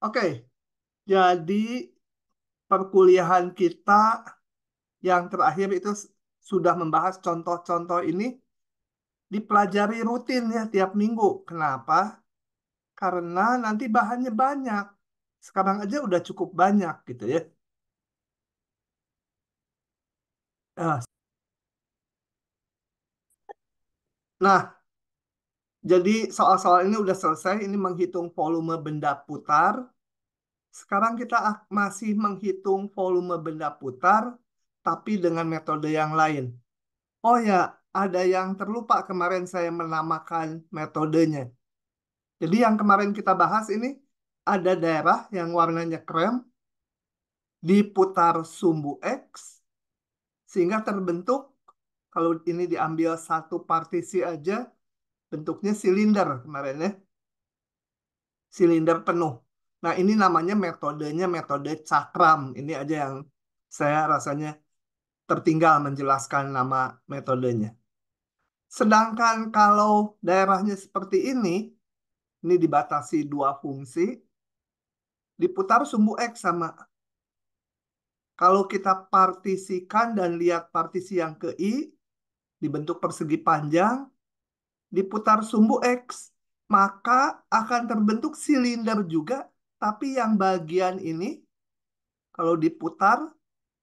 Oke, jadi perkuliahan kita yang terakhir itu sudah membahas contoh-contoh ini dipelajari rutin ya tiap minggu. Kenapa? Karena nanti bahannya banyak. Sekarang aja udah cukup banyak gitu ya. Nah, nah, jadi soal-soal ini udah selesai. Ini menghitung volume benda putar. Sekarang kita masih menghitung volume benda putar, tapi dengan metode yang lain. Oh ya, ada yang terlupa kemarin saya menamakan metodenya. Jadi yang kemarin kita bahas ini ada daerah yang warnanya krem diputar sumbu X sehingga terbentuk kalau ini diambil satu partisi aja bentuknya silinder kemarin ya, silinder penuh. Nah, ini namanya metodenya metode cakram. Ini aja yang saya rasanya tertinggal menjelaskan nama metodenya. Sedangkan kalau daerahnya seperti ini dibatasi dua fungsi, diputar sumbu X sama. Kalau kita partisikan dan lihat partisi yang ke I, dibentuk persegi panjang, diputar sumbu X, maka akan terbentuk silinder juga, tapi yang bagian ini, kalau diputar,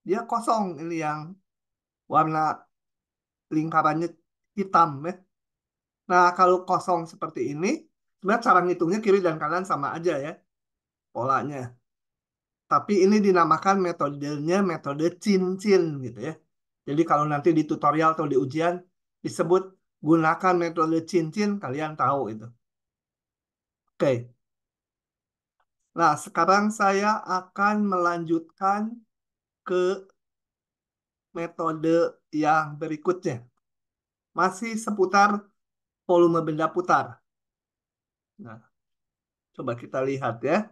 dia kosong. Ini yang warna lingkarannya hitam. Ya. Nah, kalau kosong seperti ini, sebenarnya cara ngitungnya kiri dan kanan sama aja ya, polanya. Tapi ini dinamakan metodenya metode cincin gitu ya. Jadi kalau nanti di tutorial atau di ujian disebut gunakan metode cincin, kalian tahu itu. Oke. Nah, sekarang saya akan melanjutkan ke metode yang berikutnya. Masih seputar volume benda putar. Nah, coba kita lihat ya.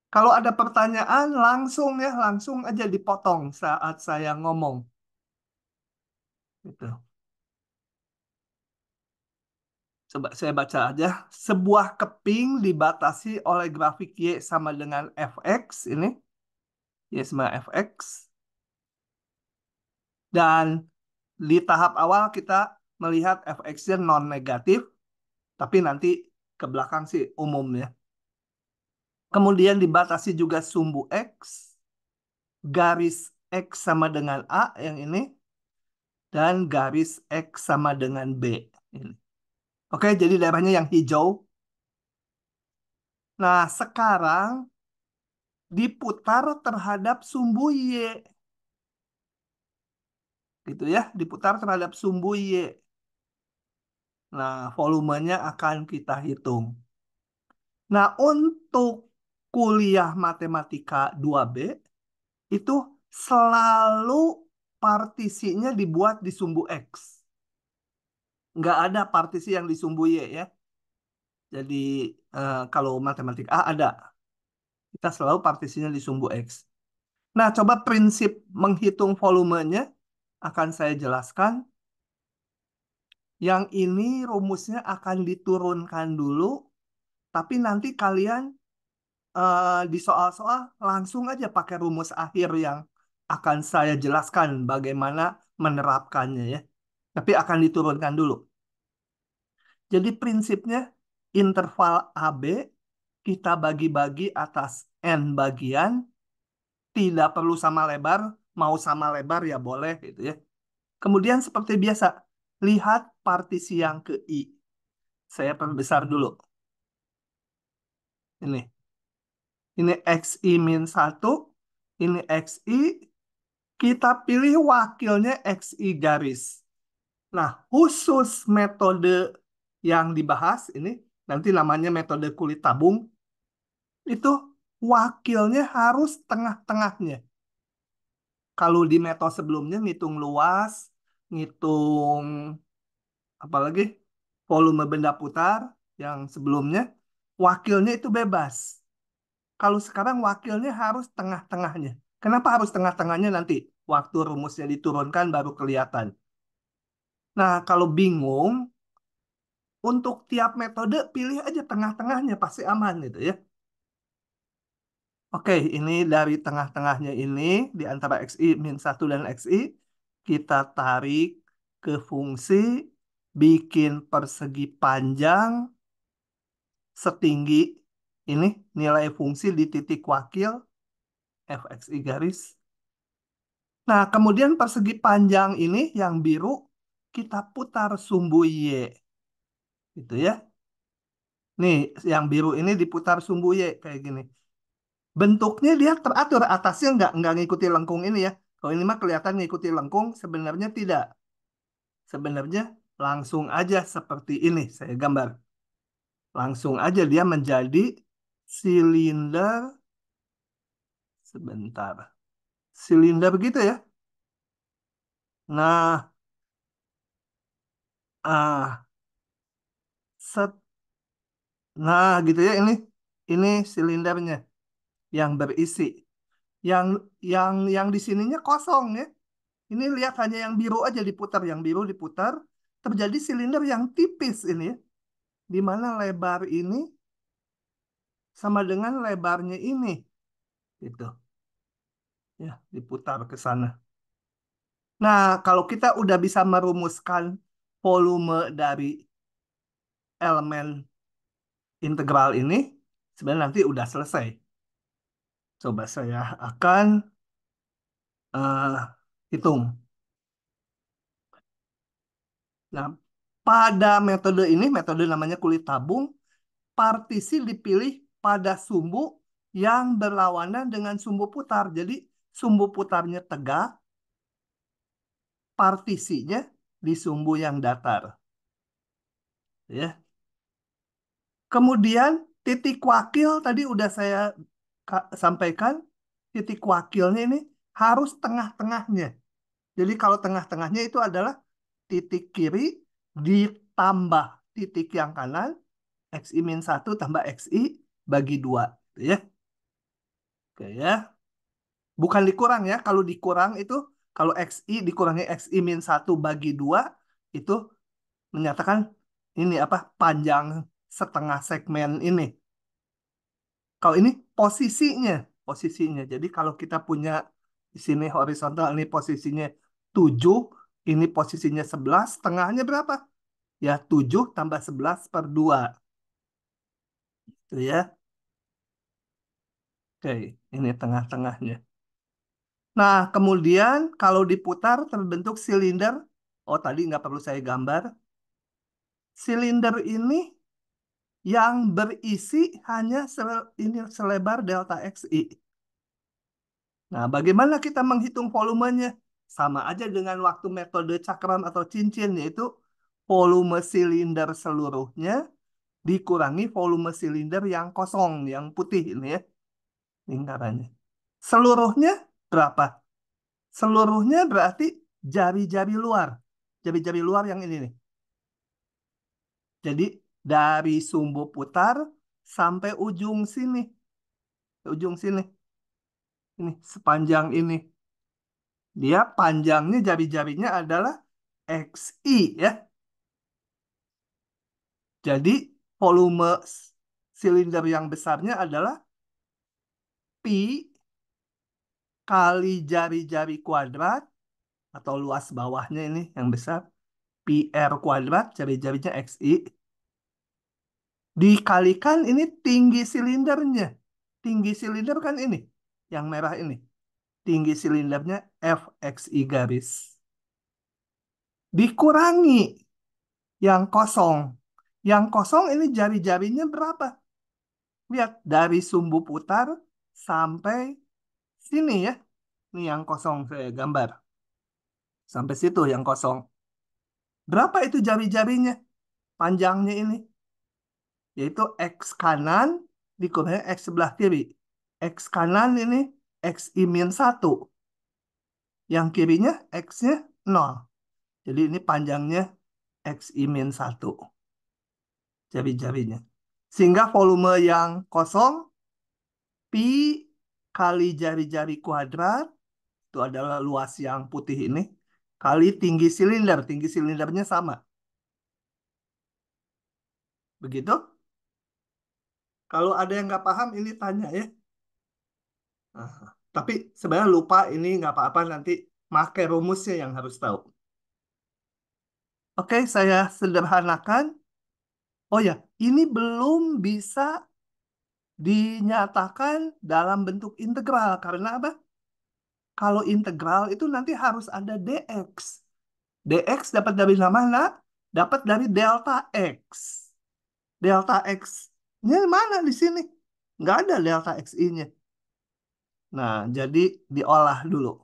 Kalau ada pertanyaan langsung aja dipotong saat saya ngomong. Gitu. Coba saya baca aja. Sebuah keping dibatasi oleh grafik Y sama dengan Fx ini. Y sama Fx. Dan di tahap awal kita melihat Fx-nya non-negatif. Tapi nanti ke belakang sih umumnya. Kemudian dibatasi juga sumbu X. Garis X sama dengan A yang ini. Dan garis X sama dengan B. Ini. Oke, jadi daerahnya yang hijau. Nah, sekarang diputar terhadap sumbu Y. Gitu ya, diputar terhadap sumbu Y. Nah, volumenya akan kita hitung. Nah, untuk kuliah matematika 2B, itu selalu partisinya dibuat di sumbu X. Nggak ada partisi yang di sumbu Y ya. Jadi, kalau matematika A ada. Kita selalu partisinya di sumbu X. Nah, coba prinsip menghitung volumenya akan saya jelaskan. Yang ini rumusnya akan diturunkan dulu, tapi nanti kalian di soal-soal langsung aja pakai rumus akhir yang akan saya jelaskan bagaimana menerapkannya ya. Tapi akan diturunkan dulu. Jadi prinsipnya interval AB kita bagi-bagi atas N bagian, tidak perlu sama lebar, mau sama lebar ya boleh gitu ya. Kemudian seperti biasa, lihat partisi yang ke I. Saya perbesar dulu. Ini. Ini XI min 1. Ini XI. Kita pilih wakilnya XI garis. Nah, khusus metode yang dibahas ini, nanti namanya metode kulit tabung, itu wakilnya harus tengah-tengahnya. Kalau di metode sebelumnya ngitung luas, ngitung apalagi volume benda putar yang sebelumnya, wakilnya itu bebas. Kalau sekarang wakilnya harus tengah-tengahnya. Kenapa harus tengah-tengahnya nanti? Waktu rumusnya diturunkan baru kelihatan. Nah, kalau bingung, untuk tiap metode pilih aja tengah-tengahnya pasti aman gitu ya. Oke, ini dari tengah-tengahnya ini, di antara XI min 1 dan XI, kita tarik ke fungsi, bikin persegi panjang setinggi ini, nilai fungsi di titik wakil, fxi garis. Nah, kemudian persegi panjang ini, yang biru, kita putar sumbu Y. Gitu ya. Nih, yang biru ini diputar sumbu Y, kayak gini. Bentuknya dia teratur, atasnya nggak ngikuti lengkung ini ya. Kalau ini mah kelihatan ngikuti lengkung, sebenarnya tidak. Sebenarnya langsung aja seperti ini saya gambar. Langsung aja dia menjadi silinder, sebentar. Silinder gitu ya. Nah, ah, set, nah gitu ya ini silindernya yang berisi. Yang yang di sininya kosong ya. Ini lihat hanya yang biru aja diputar, yang biru diputar, terjadi silinder yang tipis ini ya, di mana lebar ini sama dengan lebarnya ini, gitu ya, diputar ke sana. Nah, kalau kita udah bisa merumuskan volume dari elemen integral ini, sebenarnya nanti udah selesai. Coba saya akan hitung. Nah, pada metode ini, metode namanya kulit tabung, partisi dipilih pada sumbu yang berlawanan dengan sumbu putar. Jadi sumbu putarnya tegak, partisinya di sumbu yang datar. Ya. Kemudian titik wakil tadi udah saya sampaikan, titik wakilnya ini harus tengah-tengahnya. Jadi kalau tengah-tengahnya itu adalah titik kiri ditambah titik yang kanan, XI min 1 tambah XI bagi 2. Ya. Oke ya. Bukan dikurang ya. Kalau dikurang itu, kalau XI dikurangi XI min 1 bagi 2, itu menyatakan ini apa, panjang setengah segmen ini. Kalau ini posisinya, posisinya. Jadi kalau kita punya di sini horizontal, ini posisinya 7, ini posisinya 11, tengahnya berapa? Ya 7 tambah 11 per 2. Itu ya. Oke, ini tengah-tengahnya. Nah, kemudian kalau diputar terbentuk silinder. Oh, tadi nggak perlu saya gambar. Silinder ini yang berisi hanya ini selebar delta XI. Nah, bagaimana kita menghitung volumenya? Sama aja dengan waktu metode cakram atau cincin, yaitu volume silinder seluruhnya dikurangi volume silinder yang kosong, yang putih ini ya, lingkarannya. Seluruhnya berapa? Seluruhnya berarti jari-jari luar. Jari-jari luar yang ini nih. Jadi dari sumbu putar sampai ujung sini. Ujung sini. Ini sepanjang ini. Dia panjangnya jari-jarinya adalah XI ya. Jadi volume silinder yang besarnya adalah Pi kali jari-jari kuadrat atau luas bawahnya ini yang besar. Pi R kuadrat, jari-jarinya XI. Dikalikan ini tinggi silindernya. Tinggi silinder kan ini. Yang merah ini. Tinggi silindernya Fxi garis. Dikurangi yang kosong. Yang kosong ini jari-jarinya berapa? Lihat, dari sumbu putar sampai sini ya. Ini yang kosong saya gambar. Sampai situ yang kosong. Berapa itu jari-jarinya? Panjangnya ini. Yaitu X kanan dikurangi X sebelah kiri. X kanan ini XI min 1. Yang kirinya X-nya 0. Jadi ini panjangnya XI min 1. Jari-jarinya. Sehingga volume yang kosong, Pi kali jari-jari kuadrat, itu adalah luas yang putih ini, kali tinggi silinder. Tinggi silindernya sama. Begitu? Kalau ada yang nggak paham, ini tanya ya. Ah, tapi sebenarnya lupa ini nggak apa-apa nanti pakai rumusnya yang harus tahu. Oke, saya sederhanakan. Oh ya, ini belum bisa dinyatakan dalam bentuk integral. Karena apa? Kalau integral itu nanti harus ada dx. Dx dapat dari mana? Dapat dari delta x. Delta x-nya mana di sini? Nggak ada delta xi-nya. Nah, jadi diolah dulu.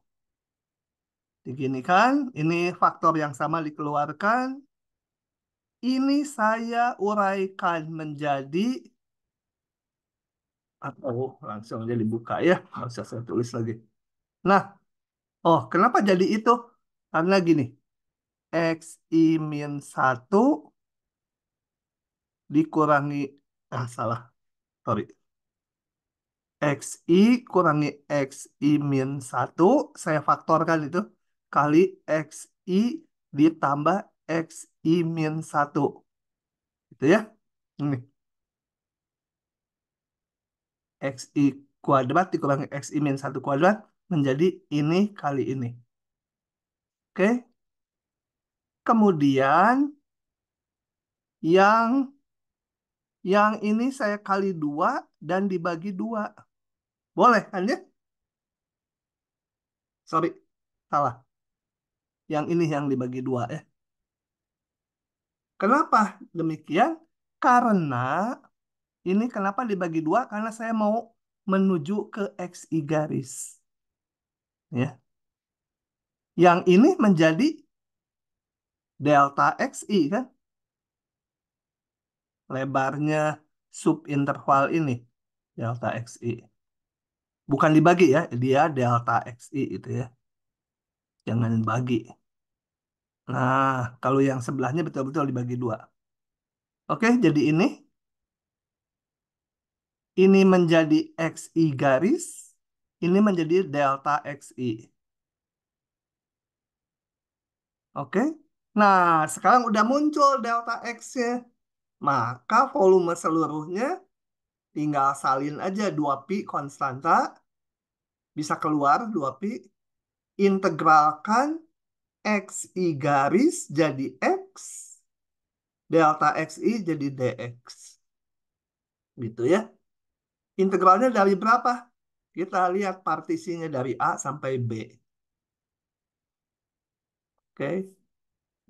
Begini kan, ini faktor yang sama dikeluarkan. Ini saya uraikan menjadi, oh langsung aja dibuka ya, nggak usah saya tulis lagi. Nah, oh kenapa jadi itu? Karena gini, xi min 1 dikurangi, salah, sorry. Xi kurangi xi min 1, saya faktorkan itu, kali xi ditambah xi min 1. Gitu ya. Ini, xi kuadrat dikurangi xi min 1 kuadrat menjadi ini kali ini. Oke. Kemudian yang ini saya kali 2 dan dibagi 2. Boleh kan ya? Sorry, salah. Yang ini yang dibagi 2 ya. Kenapa demikian? Karena ini kenapa dibagi 2? Karena saya mau menuju ke xi garis. Ya. Yang ini menjadi delta xi kan? Lebarnya subinterval ini, delta xi. Bukan dibagi ya, dia delta xi itu ya. Jangan bagi. Nah, kalau yang sebelahnya betul-betul dibagi 2. Oke, jadi ini menjadi xi garis, ini menjadi delta xi. Oke. Nah, sekarang udah muncul delta x-nya. Maka volume seluruhnya tinggal salin aja 2pi konstanta, bisa keluar 2pi, integralkan xi garis jadi x, delta xi jadi dx. Gitu ya. Integralnya dari berapa? Kita lihat partisinya dari A sampai B. Oke.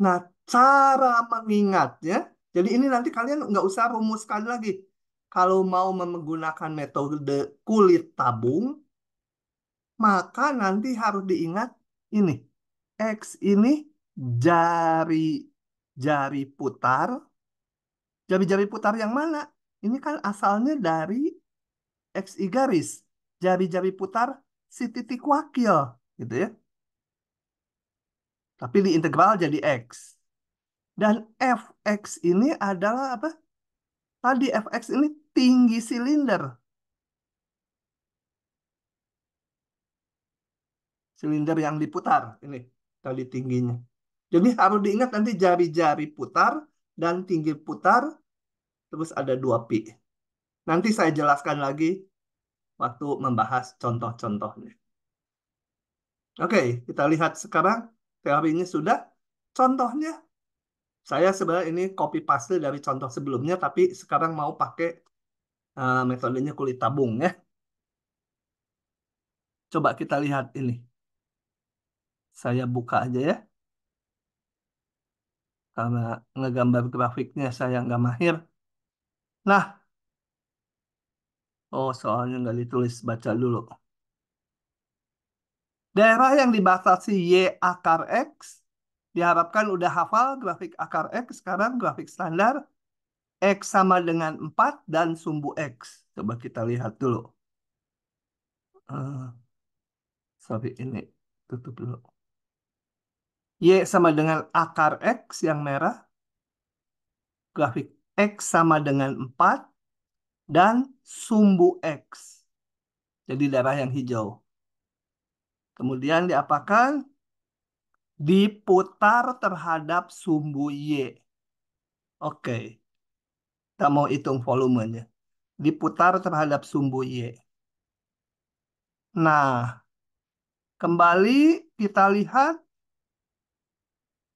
Nah, cara mengingatnya, jadi ini nanti kalian nggak usah rumuskan lagi. Kalau mau menggunakan metode kulit tabung, maka nanti harus diingat ini. X ini jari jari putar. Jari-jari putar yang mana? Ini kan asalnya dari XI garis. Jari-jari putar si titik wakil. Gitu ya. Tapi di integral jadi X. Dan Fx ini adalah apa? Tadi Fx ini tinggi silinder. Silinder yang diputar. Ini tadi tingginya. Jadi harus diingat nanti jari-jari putar dan tinggi putar. Terus ada 2pi. Nanti saya jelaskan lagi waktu membahas contoh-contohnya. Oke, kita lihat sekarang teorinya sudah. Contohnya, saya sebenarnya ini copy paste dari contoh sebelumnya, tapi sekarang mau pakai metodenya kulit tabung ya. Coba kita lihat ini. Saya buka aja ya, karena ngegambar grafiknya saya nggak mahir. Nah, oh soalnya nggak ditulis, baca dulu. Daerah yang dibatasi Y akar X, diharapkan udah hafal grafik akar X, sekarang grafik standar. X sama dengan 4 dan sumbu X. Coba kita lihat dulu. Eh, sorry, ini tutup dulu. Y sama dengan akar X yang merah. Grafik X sama dengan 4 dan sumbu X. Jadi darah yang hijau. Kemudian diapakan? Diputar terhadap sumbu Y. Oke, kita mau hitung volumenya. Diputar terhadap sumbu Y. Nah, kembali kita lihat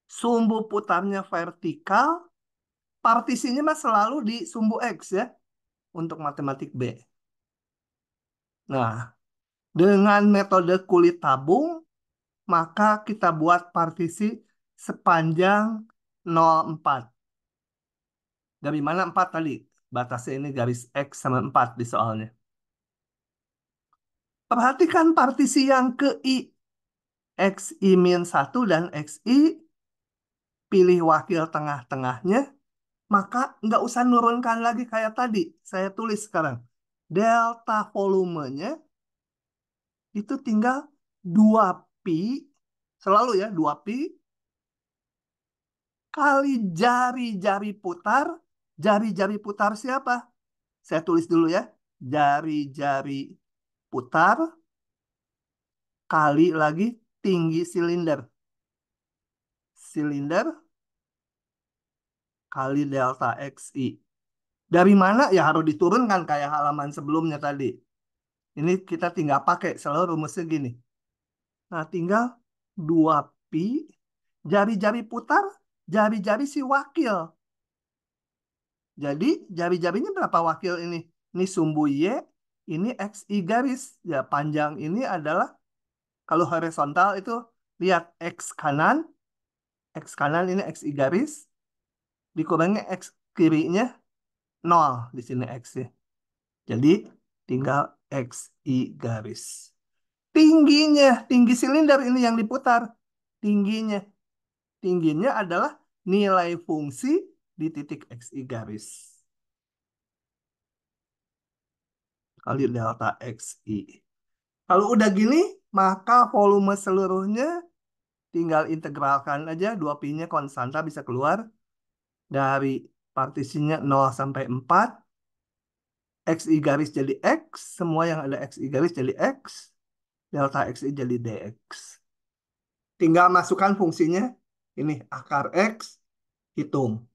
sumbu putarnya vertikal, partisinya mah selalu di sumbu X ya, untuk matematik B. Nah, dengan metode kulit tabung, maka kita buat partisi sepanjang 0,4. Dari mana 4 tadi? Batasnya ini garis X sama 4 di soalnya. Perhatikan partisi yang ke I. XI-1 dan XI, pilih wakil tengah-tengahnya, maka nggak usah nurunkan lagi kayak tadi. Saya tulis sekarang. Delta volumenya itu tinggal 2pi, selalu ya 2pi, kali jari-jari putar. Jari-jari putar siapa? Saya tulis dulu ya. Jari-jari putar kali lagi tinggi silinder. Silinder kali delta XI. Dari mana? Ya harus diturunkan kayak halaman sebelumnya tadi. Ini kita tinggal pakai selalu rumusnya gini. Nah, tinggal 2pi, jari-jari putar, jari-jari si wakil. Jadi, jari-jarinya berapa wakil ini? Ini sumbu Y, ini XI garis. Ya, panjang ini adalah, kalau horizontal itu, lihat X kanan ini XI garis, dikurangi X kirinya, 0 di sini X ya. Jadi, tinggal XI garis. Tingginya, tinggi silinder ini yang diputar. Tingginya. Tingginya adalah nilai fungsi di titik XI garis. Kali delta XI. Kalau udah gini, maka volume seluruhnya tinggal integralkan aja. 2pi-nya konstanta bisa keluar. Dari partisinya 0 sampai 4. XI garis jadi X. Semua yang ada XI garis jadi X. Delta XI jadi DX. Tinggal masukkan fungsinya. Ini akar X, hitung.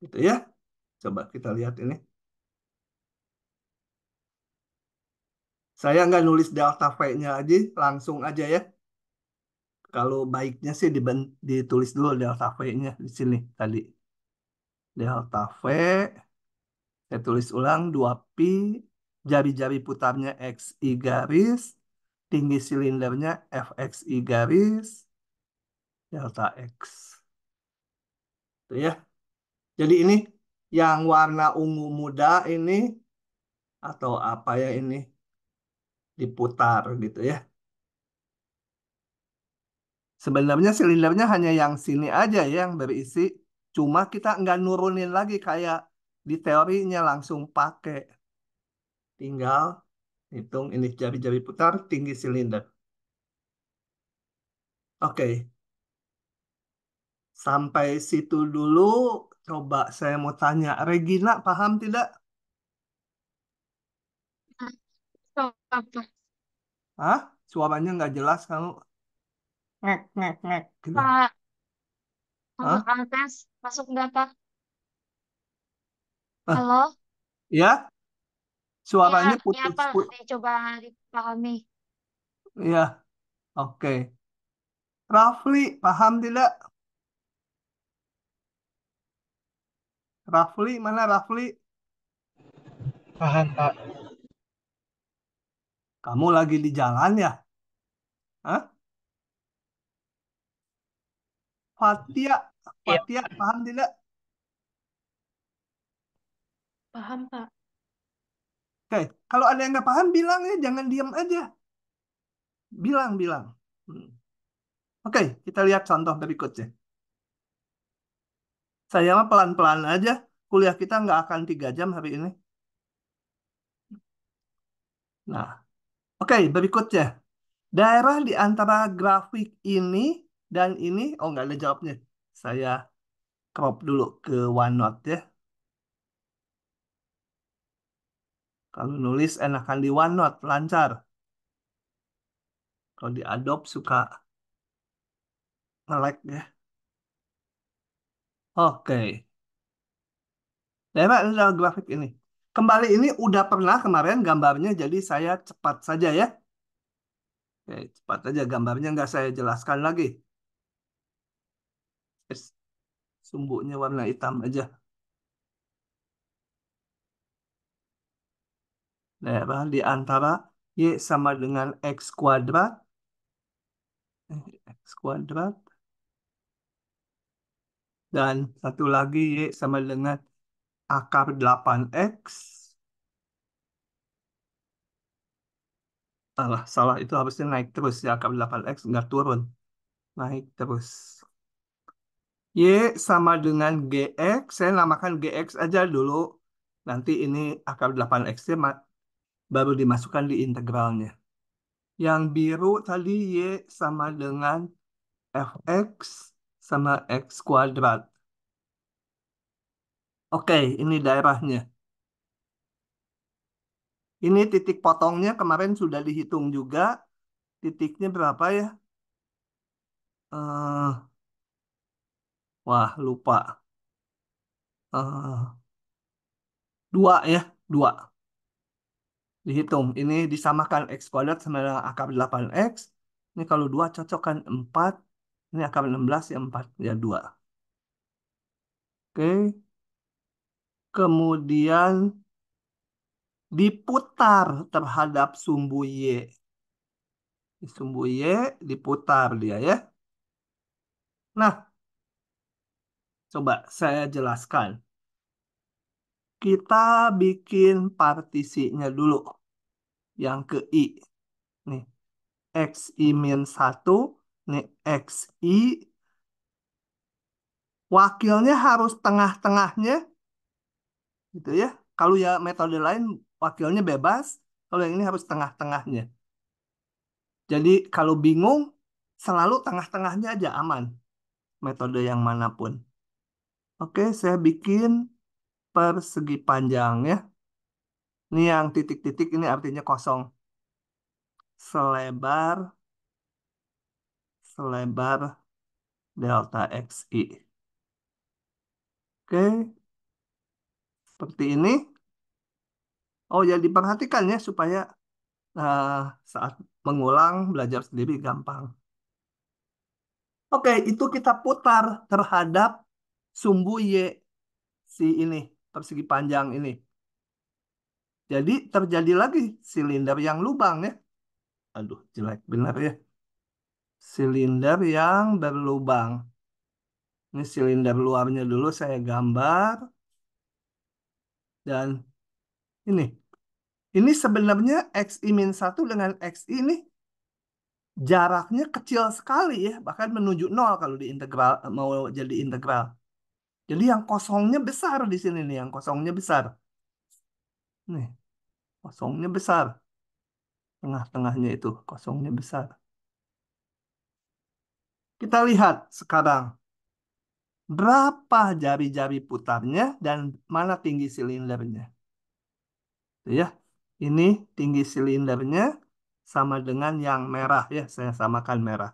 Gitu ya. Coba kita lihat ini. Saya nggak nulis delta V-nya aja, langsung aja ya. Kalau baiknya sih ditulis dulu delta V-nya di sini tadi. Delta V, saya tulis ulang 2pi, jari-jari putarnya XI garis, tinggi silindernya FXI garis, delta X. Tuh ya. Jadi ini yang warna ungu muda ini, atau apa ya ini, diputar gitu ya. Sebenarnya silindernya hanya yang sini aja ya yang berisi. Cuma kita nggak nurunin lagi kayak di teorinya langsung pakai. Tinggal hitung ini jari-jari putar tinggi silinder. Oke, sampai situ dulu. Coba saya mau tanya, Regina paham tidak? Apa? Hah? Suaranya nggak jelas kamu. Ngek, ngek, ngek gitu. Pak, Hah? Altes, masuk nggak Pak? Ah, Halo? ya, Ya, suaranya ya Pak, putus-putus. dicoba dipahami. Ya, oke. Rafli, paham tidak? Rafli, mana Rafli? Paham, Pak. Kamu lagi di jalan ya? Hah? Fatia, Iya, Fatia, paham tidak? Paham, Pak. Oke, kalau ada yang nggak paham, bilang ya, jangan diam aja. Bilang, bilang. Hmm. Oke, kita lihat contoh berikutnya. Saya mah pelan-pelan aja. Kuliah kita nggak akan 3 jam hari ini. Nah, oke, berikutnya. Daerah di antara grafik ini dan ini, oh nggak ada jawabnya. Saya crop dulu ke OneNote ya. Kalau nulis enakan di OneNote, lancar. Kalau di Adobe suka nge-lag ya. Oke. Daerah adalah grafik ini. Kembali ini udah pernah kemarin gambarnya, jadi saya cepat saja ya. Oke, cepat aja gambarnya nggak saya jelaskan lagi. Yes, sumbunya warna hitam aja. Daerah di antara Y sama dengan X kuadrat. X kuadrat. Dan satu lagi Y sama dengan akar 8X. Salah, itu harusnya naik terus ya. Akar 8X nggak turun. Naik terus. Y sama dengan GX. Saya namakan GX aja dulu. Nanti ini akar 8X-nya baru dimasukkan di integralnya. Yang biru tadi Y sama dengan Fx sama X kuadrat. Oke, ini daerahnya. Ini titik potongnya kemarin sudah dihitung juga. Titiknya berapa ya? Eh, wah, lupa. Eh, dua ya, dua. Dihitung. Ini disamakan X kuadrat sama dengan akar 8X. Ini kalau dua cocok kan 4. Ini akar 16 ya 4. Ya 2. Oke. Kemudian diputar terhadap sumbu Y. Sumbu Y diputar dia ya. Nah, coba saya jelaskan. Kita bikin partisinya dulu. Yang ke I. Nih, XI min 1. Nih, XI. Wakilnya harus tengah-tengahnya. Gitu ya. Kalau ya metode lain, wakilnya bebas. Kalau yang ini harus tengah-tengahnya. Jadi kalau bingung, selalu tengah-tengahnya aja aman. Metode yang manapun. Oke, saya bikin persegi panjang ya. Ini yang titik-titik ini artinya kosong. Selebar selebar delta XI. Oke, seperti ini. Oh ya, diperhatikan ya supaya eh, saat mengulang belajar sendiri gampang. Oke, itu kita putar terhadap sumbu Y si ini, persegi panjang ini. Jadi terjadi lagi silinder yang lubang ya. Aduh, jelek benar ya. Silinder yang berlubang. Ini silinder luarnya dulu saya gambar. Dan ini. Ini sebenarnya X-1 dengan XI ini jaraknya kecil sekali ya. Bahkan menuju nol kalau di integral, mau jadi integral. Jadi yang kosongnya besar di sini nih. Yang kosongnya besar. Nih, kosongnya besar. Tengah-tengahnya itu kosongnya besar. Kita lihat sekarang. Berapa jari-jari putarnya dan mana tinggi silindernya. Tuh ya, ini tinggi silindernya sama dengan yang merah ya. Saya samakan merah.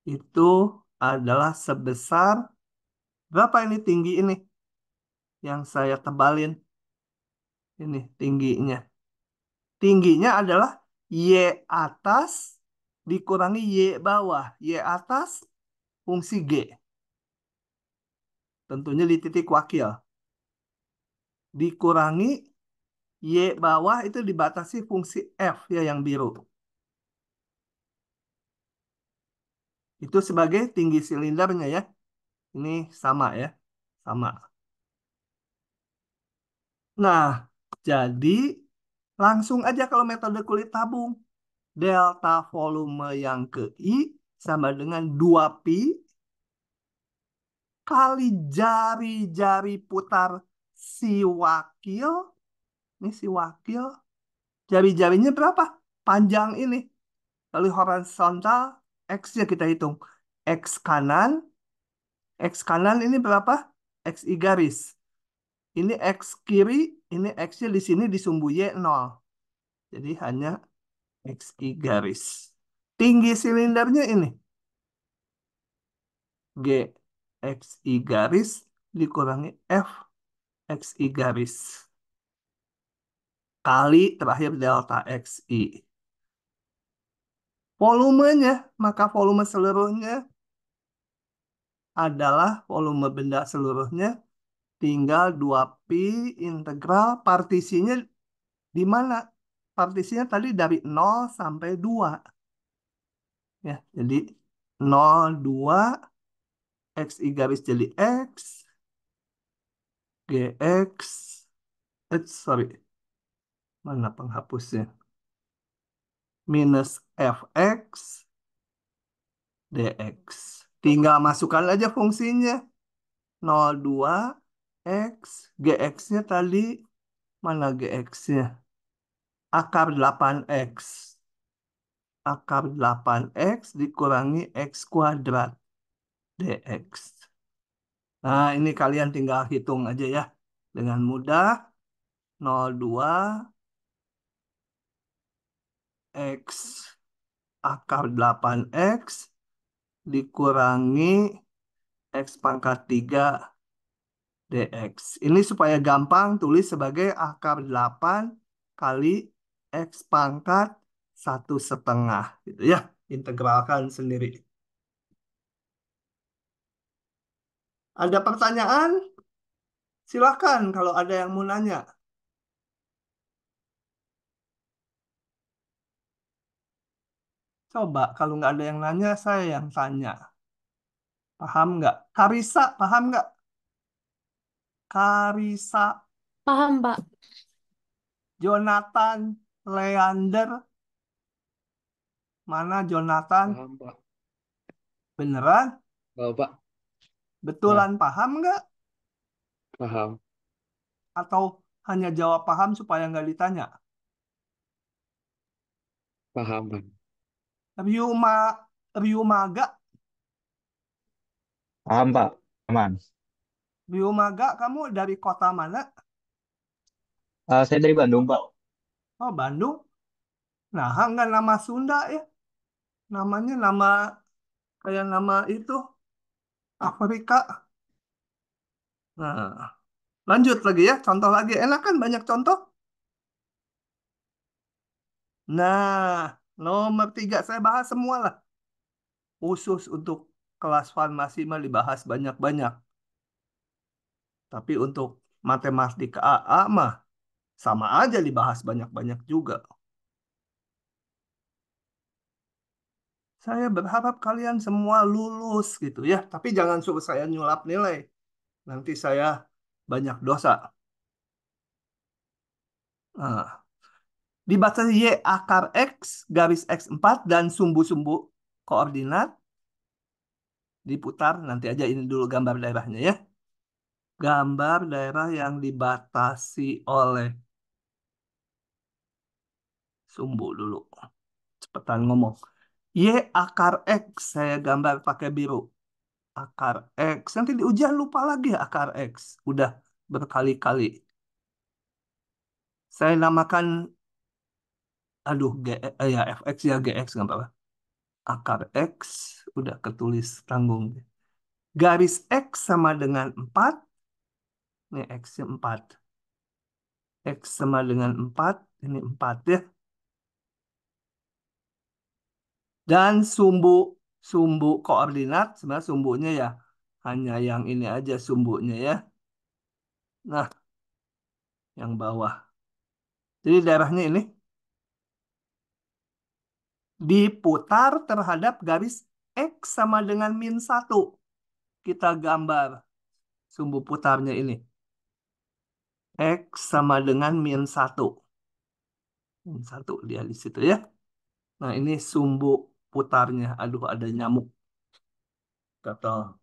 Itu adalah sebesar berapa ini tinggi ini yang saya tebalin. Ini tingginya. Tingginya adalah Y atas dikurangi Y bawah. Y atas fungsi G. Tentunya di titik wakil. Dikurangi Y bawah itu dibatasi fungsi F ya yang biru. Itu sebagai tinggi silindernya ya. Ini sama ya. Sama. Nah, jadi langsung aja kalau metode kulit tabung. Delta volume yang ke I sama dengan 2pi kali jari-jari putar si wakil. Ini si wakil. Jari-jarinya berapa? Panjang ini. Kali horizontal, X-nya kita hitung. X kanan. X kanan ini berapa? XI garis. Ini X kiri. Ini X-nya di sini disumbu Y 0. Jadi hanya XI garis. Tinggi silindernya ini. G XI garis dikurangi F XI garis. kali terakhir delta XI. Volumenya, maka volume seluruhnya adalah volume benda seluruhnya tinggal 2pi integral partisinya di mana? Partisinya tadi dari 0 sampai 2. Ya, jadi 0, 2, XI garis jadi X, GX, sorry, mana penghapusnya? Minus FX, DX. Tinggal masukkan aja fungsinya. 02 X, GX-nya tadi, mana GX-nya? Akar 8X. Akar 8X dikurangi X kuadrat, DX. Nah, ini kalian tinggal hitung aja ya. Dengan mudah, 02 X akar 8X dikurangi X pangkat 3 DX. Ini supaya gampang tulis sebagai akar 8 kali X pangkat 1/2. Gitu ya. Integralkan sendiri. Ada pertanyaan? Silahkan kalau ada yang mau nanya. Coba kalau nggak ada yang nanya, saya yang tanya. Paham nggak? Karisa, paham nggak? Karisa, Paham, Pak. Jonathan, Leander. Mana Jonathan? Paham, Pak. Beneran? Tahu, Pak. Ya, Betulan paham nggak? paham. Atau hanya jawab paham supaya nggak ditanya? Paham, Pak. Ryuma, Ryumaga, Paham, Pak. Aman. Ryumaga, kamu dari kota mana? Saya dari Bandung, Pak. Oh, Bandung. Nah, nggak nama Sunda ya? Namanya nama kayak nama itu Afrika. Nah, lanjut lagi ya. Contoh lagi. Enak kan banyak contoh? Nah, nomor 3 saya bahas semua lah. Khusus untuk kelas farmasi mah dibahas banyak-banyak. Tapi untuk matematika AA mah sama aja dibahas banyak-banyak juga. Saya berharap kalian semua lulus gitu ya. Tapi jangan suruh saya nyulap nilai. Nanti saya banyak dosa. Nah, dibaca Y akar X garis X4 dan sumbu-sumbu koordinat. Diputar, nanti aja ini dulu gambar daerahnya ya. Gambar daerah yang dibatasi oleh sumbu dulu. Cepetan ngomong. Y akar X, saya gambar pakai biru. Akar X, nanti di ujian lupa lagi ya akar X. Udah berkali-kali. Saya namakan, aduh, ya fx ya gx nggak apa-apa. Akar X, udah ketulis tanggung. Garis X sama dengan 4. Ini X-nya 4. X sama dengan 4. Ini 4 ya. Dan sumbu sumbu koordinat, sebenarnya sumbunya ya hanya yang ini aja sumbunya ya. Nah, yang bawah. Jadi daerahnya ini diputar terhadap garis X sama dengan -1. Kita gambar sumbu putarnya ini. X sama dengan -1. -1 dia di situ ya. Nah, ini sumbu putarnya. Aduh, ada nyamuk. Gatal.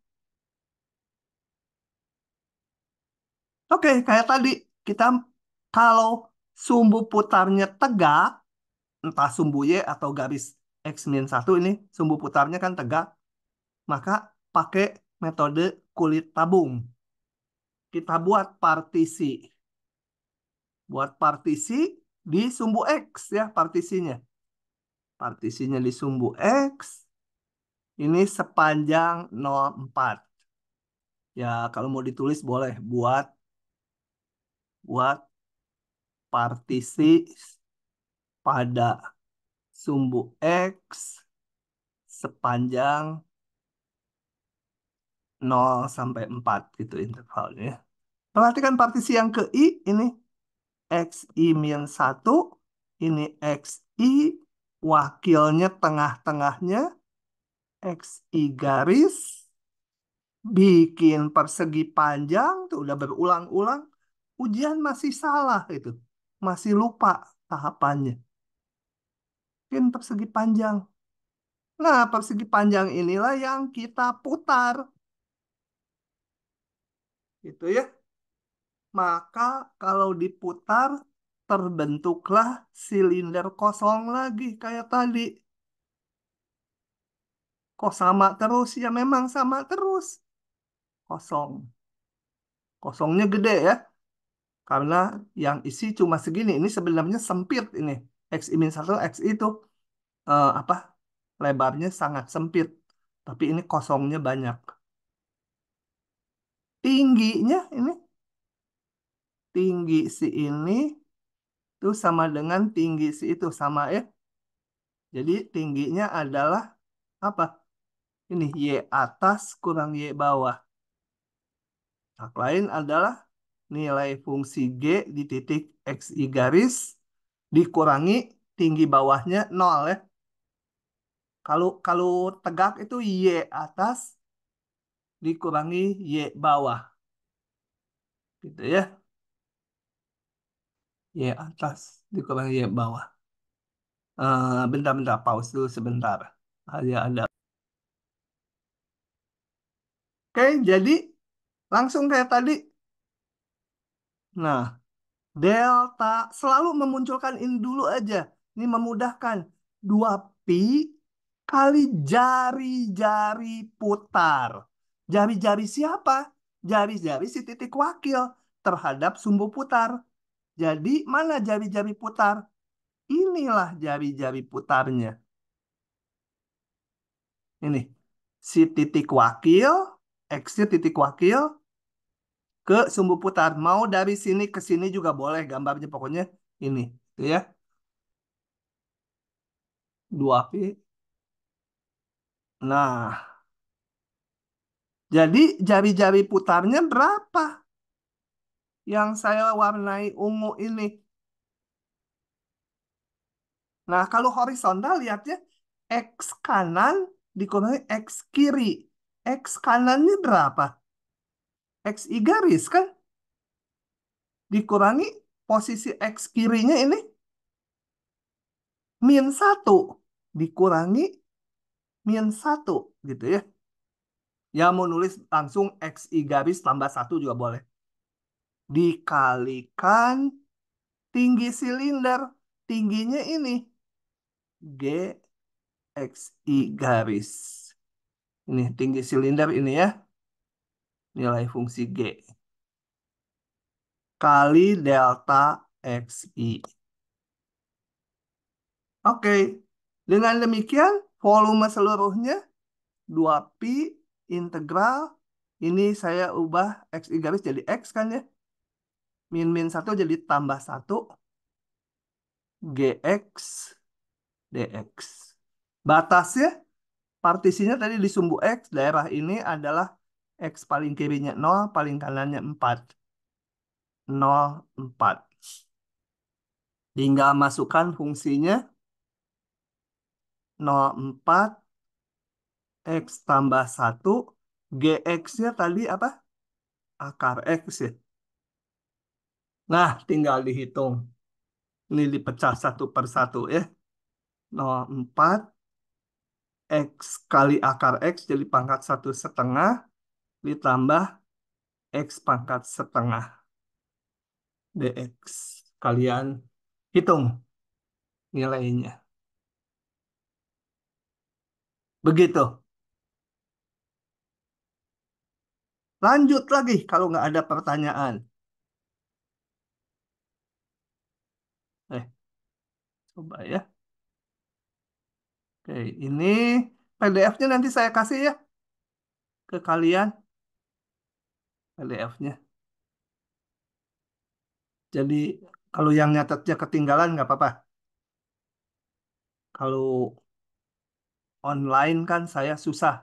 Oke, kayak tadi. Kita kalau sumbu putarnya tegak, entah sumbu Y atau garis X-1 ini, sumbu putarnya kan tegak, maka pakai metode kulit tabung. Kita buat partisi. Buat partisi di sumbu X ya, partisinya. Partisinya di sumbu X, ini sepanjang 0,4. Ya, kalau mau ditulis boleh buat buat partisi pada sumbu X sepanjang 0 sampai 4 gitu intervalnya. Perhatikan partisi yang ke I ini XI min 1, ini XI, wakilnya tengah-tengahnya XI garis, bikin persegi panjang, tuh udah berulang-ulang, ujian masih salah itu, masih lupa tahapannya. Bikin persegi panjang. Nah, persegi panjang inilah yang kita putar. Gitu ya. Maka kalau diputar, terbentuklah silinder kosong lagi kayak tadi. Kok sama terus? Ya memang sama terus. Kosong. Kosongnya gede ya. Karena yang isi cuma segini. Ini sebenarnya sempit ini. X-1, X itu apa? Lebarnya sangat sempit. Tapi ini kosongnya banyak. Tingginya ini. Tinggi si ini itu sama dengan tinggi si itu. Sama ya. Jadi tingginya adalah apa? Ini Y atas kurang Y bawah. Hak lain adalah nilai fungsi G di titik XI garis dikurangi tinggi bawahnya 0 ya. Kalau kalau tegak itu Y atas dikurangi Y bawah. Gitu ya. Y atas dikurangi Y bawah. Bentar-bentar, pause dulu sebentar. Ada. Oke, jadi langsung kayak tadi. Nah, delta selalu memunculkan ini dulu aja. Ini memudahkan. 2pi kali jari-jari putar. Jari-jari siapa? Jari-jari si titik wakil terhadap sumbu putar. Jadi mana jari-jari putar? Inilah jari-jari putarnya. Ini si titik wakil, X-nya titik wakil ke sumbu putar. Mau dari sini ke sini juga boleh gambarnya pokoknya ini. Gitu ya. 2pi. Nah, jadi jari-jari putarnya berapa? Yang saya warnai ungu ini. Nah, kalau horizontal lihatnya X kanan dikurangi X kiri. X kanannya berapa? XI garis kan? Dikurangi posisi X kirinya ini min 1. Dikurangi min 1 gitu ya. Ya mau nulis langsung XI garis tambah 1 juga boleh. Dikalikan tinggi silinder. Tingginya ini G XI garis. Ini tinggi silinder ini ya. Nilai fungsi G. Kali delta XI. Oke. Dengan demikian, volume seluruhnya 2pi integral. Ini saya ubah XI garis jadi X kan ya. Min 1 jadi tambah 1. GX DX. Batasnya, partisinya tadi di sumbu X. Daerah ini adalah X paling kirinya 0, paling kanannya 4. 0, 4. Tinggal masukkan fungsinya 0,4 X tambah 1. GX-nya tadi apa? Akar X ya. Nah, tinggal dihitung. Ini dipecah satu per satu ya. 0,4 X kali akar X jadi pangkat 1,5 ditambah X pangkat setengah DX. Kalian hitung nilainya. Begitu. Lanjut lagi kalau nggak ada pertanyaan. Eh, coba ya. Oke, ini PDF-nya nanti saya kasih ya ke kalian. PDF-nya. Jadi Kalau yang nyatetnya ketinggalan nggak apa-apa. Kalau online kan saya susah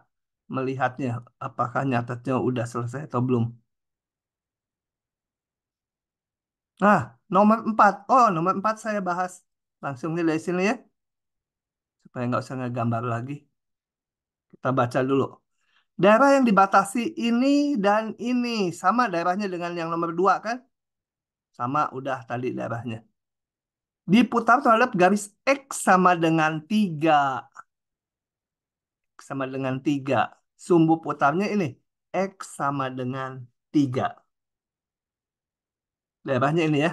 melihatnya. Apakah nyatetnya udah selesai atau belum. Nah, nomor 4. Oh, nomor 4 saya bahas. Langsung nih dari sini ya. Supaya nggak usah ngegambar lagi. Kita baca dulu. Daerah yang dibatasi ini dan ini. Sama daerahnya dengan yang nomor 2 kan? Sama udah tadi daerahnya. Diputar terhadap garis X sama dengan 3. Sama dengan 3. Sumbu putarnya ini. X sama dengan 3. Daerahnya ini ya.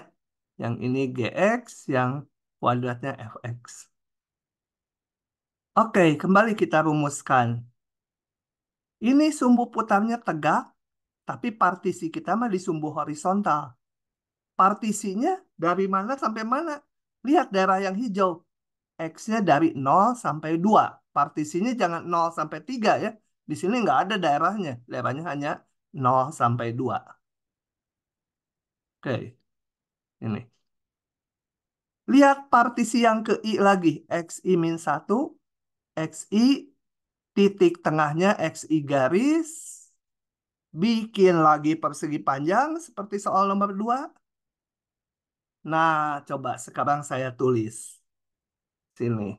Yang ini GX, yang kuadratnya FX. Oke, kembali kita rumuskan. Ini sumbu putarnya tegak, tapi partisi kita mah di sumbu horizontal. Partisinya dari mana sampai mana? Lihat daerah yang hijau. X-nya dari 0 sampai 2. Partisinya jangan 0 sampai 3 ya. Di sini nggak ada daerahnya. Daerahnya hanya 0 sampai 2. Oke, ini. Lihat partisi yang ke I lagi. XI min 1. XI titik tengahnya XI garis. Bikin lagi persegi panjang seperti soal nomor 2. Nah, coba sekarang saya tulis. Sini.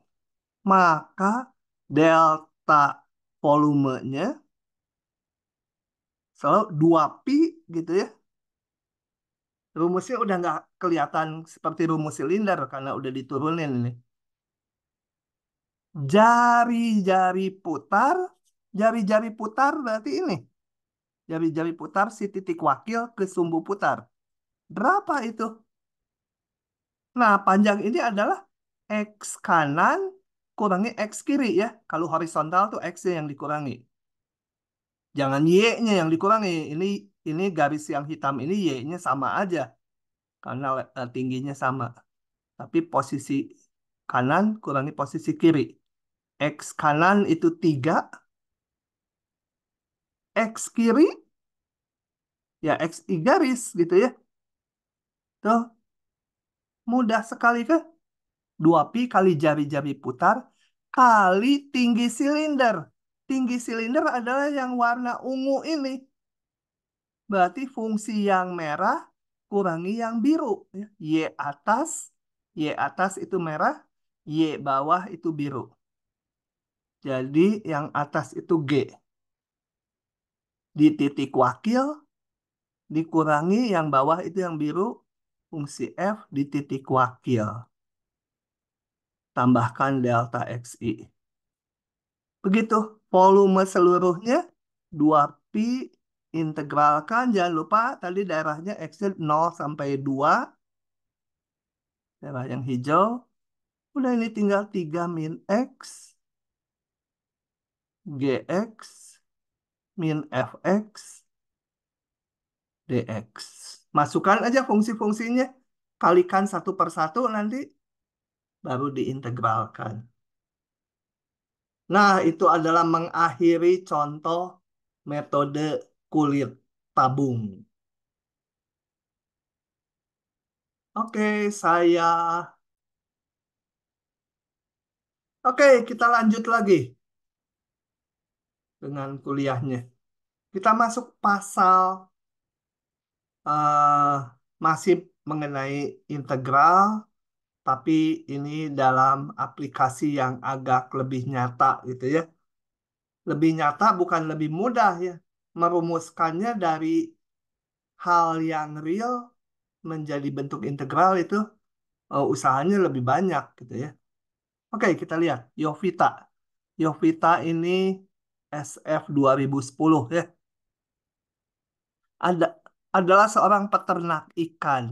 Maka delta volumenya selalu 2pi gitu ya. Rumusnya udah nggak kelihatan seperti rumus silinder karena udah diturunin ini. Jari-jari putar berarti ini. Jari-jari putar si titik wakil ke sumbu putar. Berapa itu? Nah, panjang ini adalah X kanan kurangi X kiri ya. Kalau horizontal tuh X-nya yang dikurangi. Jangan Y-nya yang dikurangi. Ini garis yang hitam ini Y-nya sama aja. Karena tingginya sama. Tapi posisi kanan kurangi posisi kiri. X kanan itu 3. X kiri ya XI garis gitu ya. Tuh, mudah sekali kan? 2pi kali jari-jari putar kali tinggi silinder. Tinggi silinder adalah yang warna ungu ini. Berarti fungsi yang merah kurangi yang biru. Y atas itu merah, Y bawah itu biru. Jadi yang atas itu G. Di titik wakil dikurangi yang bawah itu yang biru, fungsi F di titik wakil. Tambahkan delta XI. Begitu, volume seluruhnya 2pi integralkan. Jangan lupa tadi daerahnya X-nya 0 sampai 2. Daerah yang hijau. Udah ini tinggal 3 min X. GX min FX DX. Masukkan aja fungsi-fungsinya. Kalikan satu per satu nanti baru diintegralkan. Nah, itu adalah mengakhiri contoh metode kulit tabung. Oke, Oke, kita lanjut lagi dengan kuliahnya. Kita masuk pasal eh, masih mengenai integral, tapi ini dalam aplikasi yang agak lebih nyata gitu ya. Lebih nyata bukan lebih mudah ya. Merumuskannya dari hal yang real menjadi bentuk integral itu usahanya lebih banyak gitu ya. Oke, kita lihat Yovita. Yovita ini SF 2010 ya. Ada adalah seorang peternak ikan.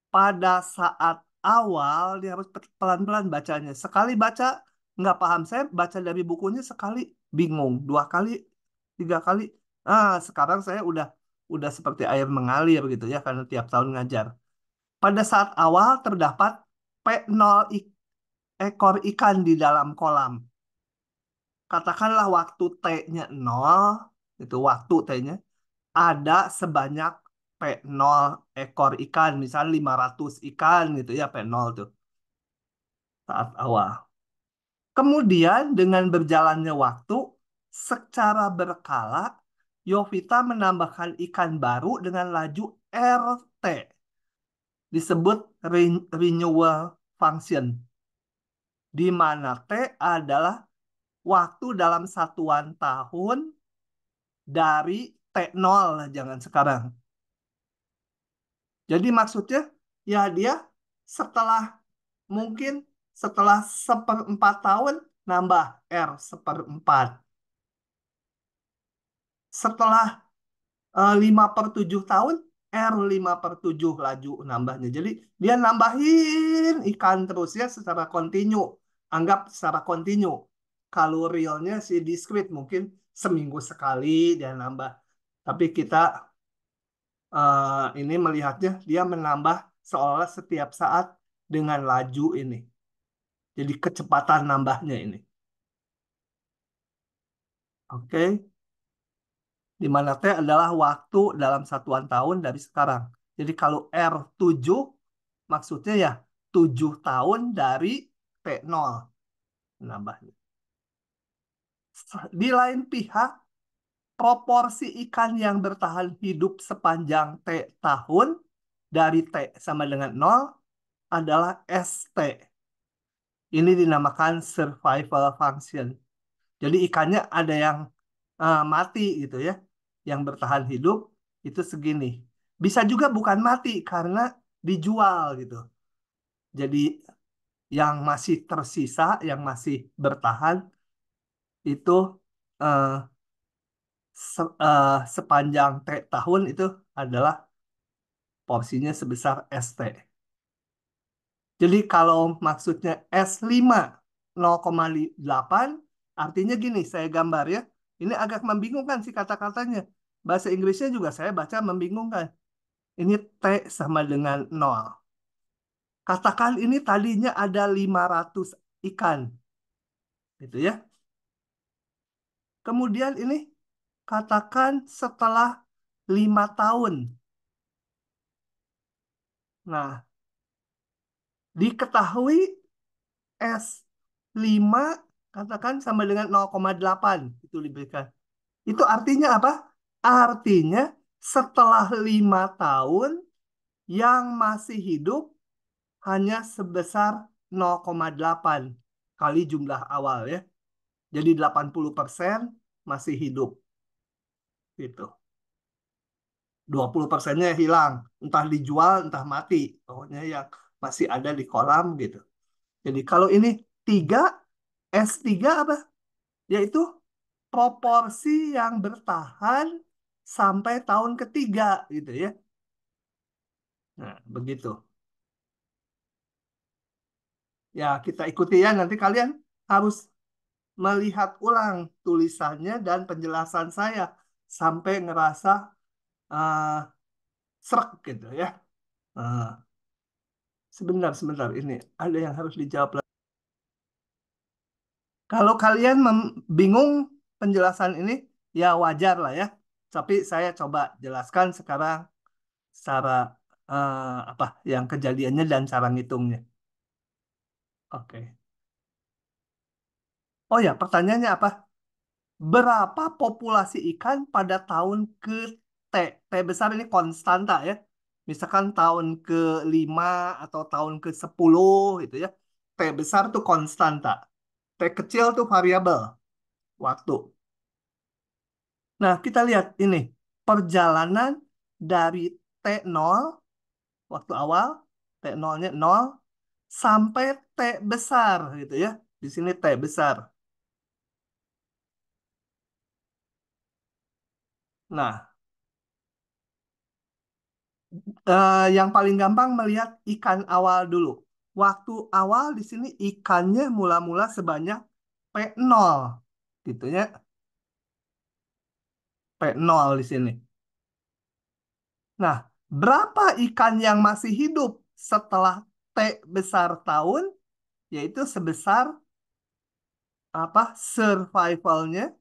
Pada saat awal dia harus pelan-pelan bacanya. Sekali baca nggak paham. Saya baca dari bukunya sekali bingung, 2 kali, 3 kali. Sekarang saya udah seperti air mengalir gitu ya karena tiap tahun ngajar. Pada saat awal terdapat P0 ekor ikan di dalam kolam. Katakanlah waktu T-nya 0, itu waktu T-nya, ada sebanyak P0 ekor ikan, misalnya 500 ikan gitu ya, P0 tuh saat awal. Kemudian dengan berjalannya waktu, secara berkala, Yovita menambahkan ikan baru dengan laju RT, disebut renewal function, di mana T adalah waktu dalam satuan tahun dari T0, jangan sekarang. Jadi maksudnya, ya dia setelah mungkin setelah 1/4 tahun nambah R 1/4. Setelah 5/7 tahun R 5/7 laju nambahnya. Jadi dia nambahin ikan terus ya secara kontinu. Anggap secara kontinu. Kalau realnya si discrete mungkin seminggu sekali dia nambah. Tapi kita ini melihatnya dia menambah seolah setiap saat dengan laju ini. Jadi kecepatan nambahnya ini. Oke. Di mana T adalah waktu dalam satuan tahun dari sekarang. Jadi kalau R7 maksudnya ya 7 tahun dari T0 nambahnya. Di lain pihak, proporsi ikan yang bertahan hidup sepanjang T tahun dari T sama dengan 0 adalah ST. Ini dinamakan survival function. Jadi ikannya ada yang mati gitu ya. Yang bertahan hidup itu segini. Bisa juga bukan mati karena dijual gitu. Jadi yang masih tersisa, yang masih bertahan itu eh, sepanjang tahun itu adalah porsinya sebesar ST. Jadi kalau maksudnya S5 0,8 artinya gini, saya gambar ya. Ini agak membingungkan sih kata-katanya. Bahasa Inggrisnya juga saya baca membingungkan. Ini T sama dengan 0. Katakan ini tadinya ada 500 ikan. Gitu ya. Kemudian ini katakan setelah 5 tahun. Nah, diketahui S5 katakan sama dengan 0,8. Itu diberikan. Itu artinya apa? Artinya setelah 5 tahun yang masih hidup hanya sebesar 0,8 kali jumlah awal ya. Jadi 80% masih hidup. Gitu. 20%-nya hilang. Entah dijual, entah mati. Pokoknya yang masih ada di kolam gitu. Jadi kalau ini 3, S3 apa? Yaitu proporsi yang bertahan sampai tahun ketiga gitu ya. Nah, begitu. Ya, kita ikuti ya. Nanti kalian harus melihat ulang tulisannya dan penjelasan saya sampai ngerasa uh, srek gitu ya. Uh, sebentar ini ada yang harus dijawab lagi. Kalau kalian bingung penjelasan ini ya wajar lah ya. Tapi saya coba jelaskan sekarang secara apa yang kejadiannya dan cara ngitungnya. Oke. Oh ya, pertanyaannya apa? Berapa populasi ikan pada tahun ke T? T besar ini konstanta ya. Misalkan tahun ke-5 atau tahun ke-10 gitu ya. T besar tuh konstanta. T kecil tuh variabel waktu. Nah, kita lihat ini. Perjalanan dari T0 waktu awal, T0-nya 0 sampai T besar gitu ya. Di sini T besar. Nah, yang paling gampang melihat ikan awal dulu. Waktu awal di sini ikannya mula-mula sebanyak P0. Gitu ya. P0 di sini. Nah, berapa ikan yang masih hidup setelah T besar tahun? Yaitu sebesar apa survivalnya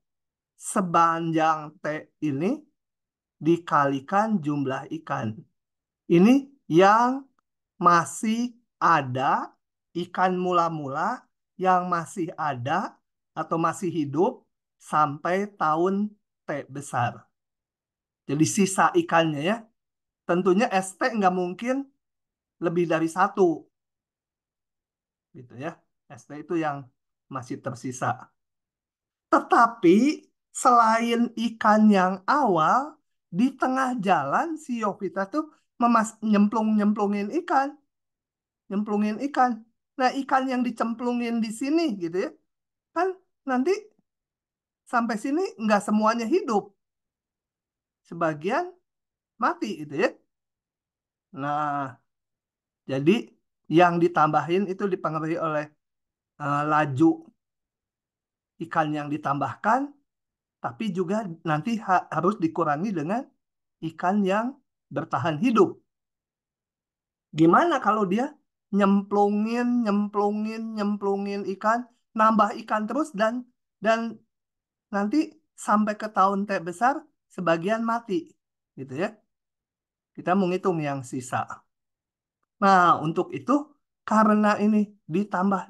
sepanjang T ini dikalikan jumlah ikan. Ini yang masih ada, ikan mula-mula yang masih ada atau masih hidup sampai tahun T besar. Jadi sisa ikannya ya. Tentunya ST nggak mungkin lebih dari 1. Gitu ya. ST itu yang masih tersisa. Tetapi selain ikan yang awal, di tengah jalan si Yovita tuh nyemplungin ikan. Nyemplungin ikan. Nah, ikan yang dicemplungin di sini gitu ya. Kan nanti sampai sini nggak semuanya hidup. Sebagian mati gitu ya. Nah, jadi yang ditambahin itu dipengaruhi oleh laju ikan yang ditambahkan, tapi juga nanti harus dikurangi dengan ikan yang bertahan hidup. Gimana kalau dia nyemplungin ikan, nambah ikan terus dan nanti sampai ke tahun T besar sebagian mati, gitu ya. Kita menghitung yang sisa. Nah, untuk itu karena ini ditambah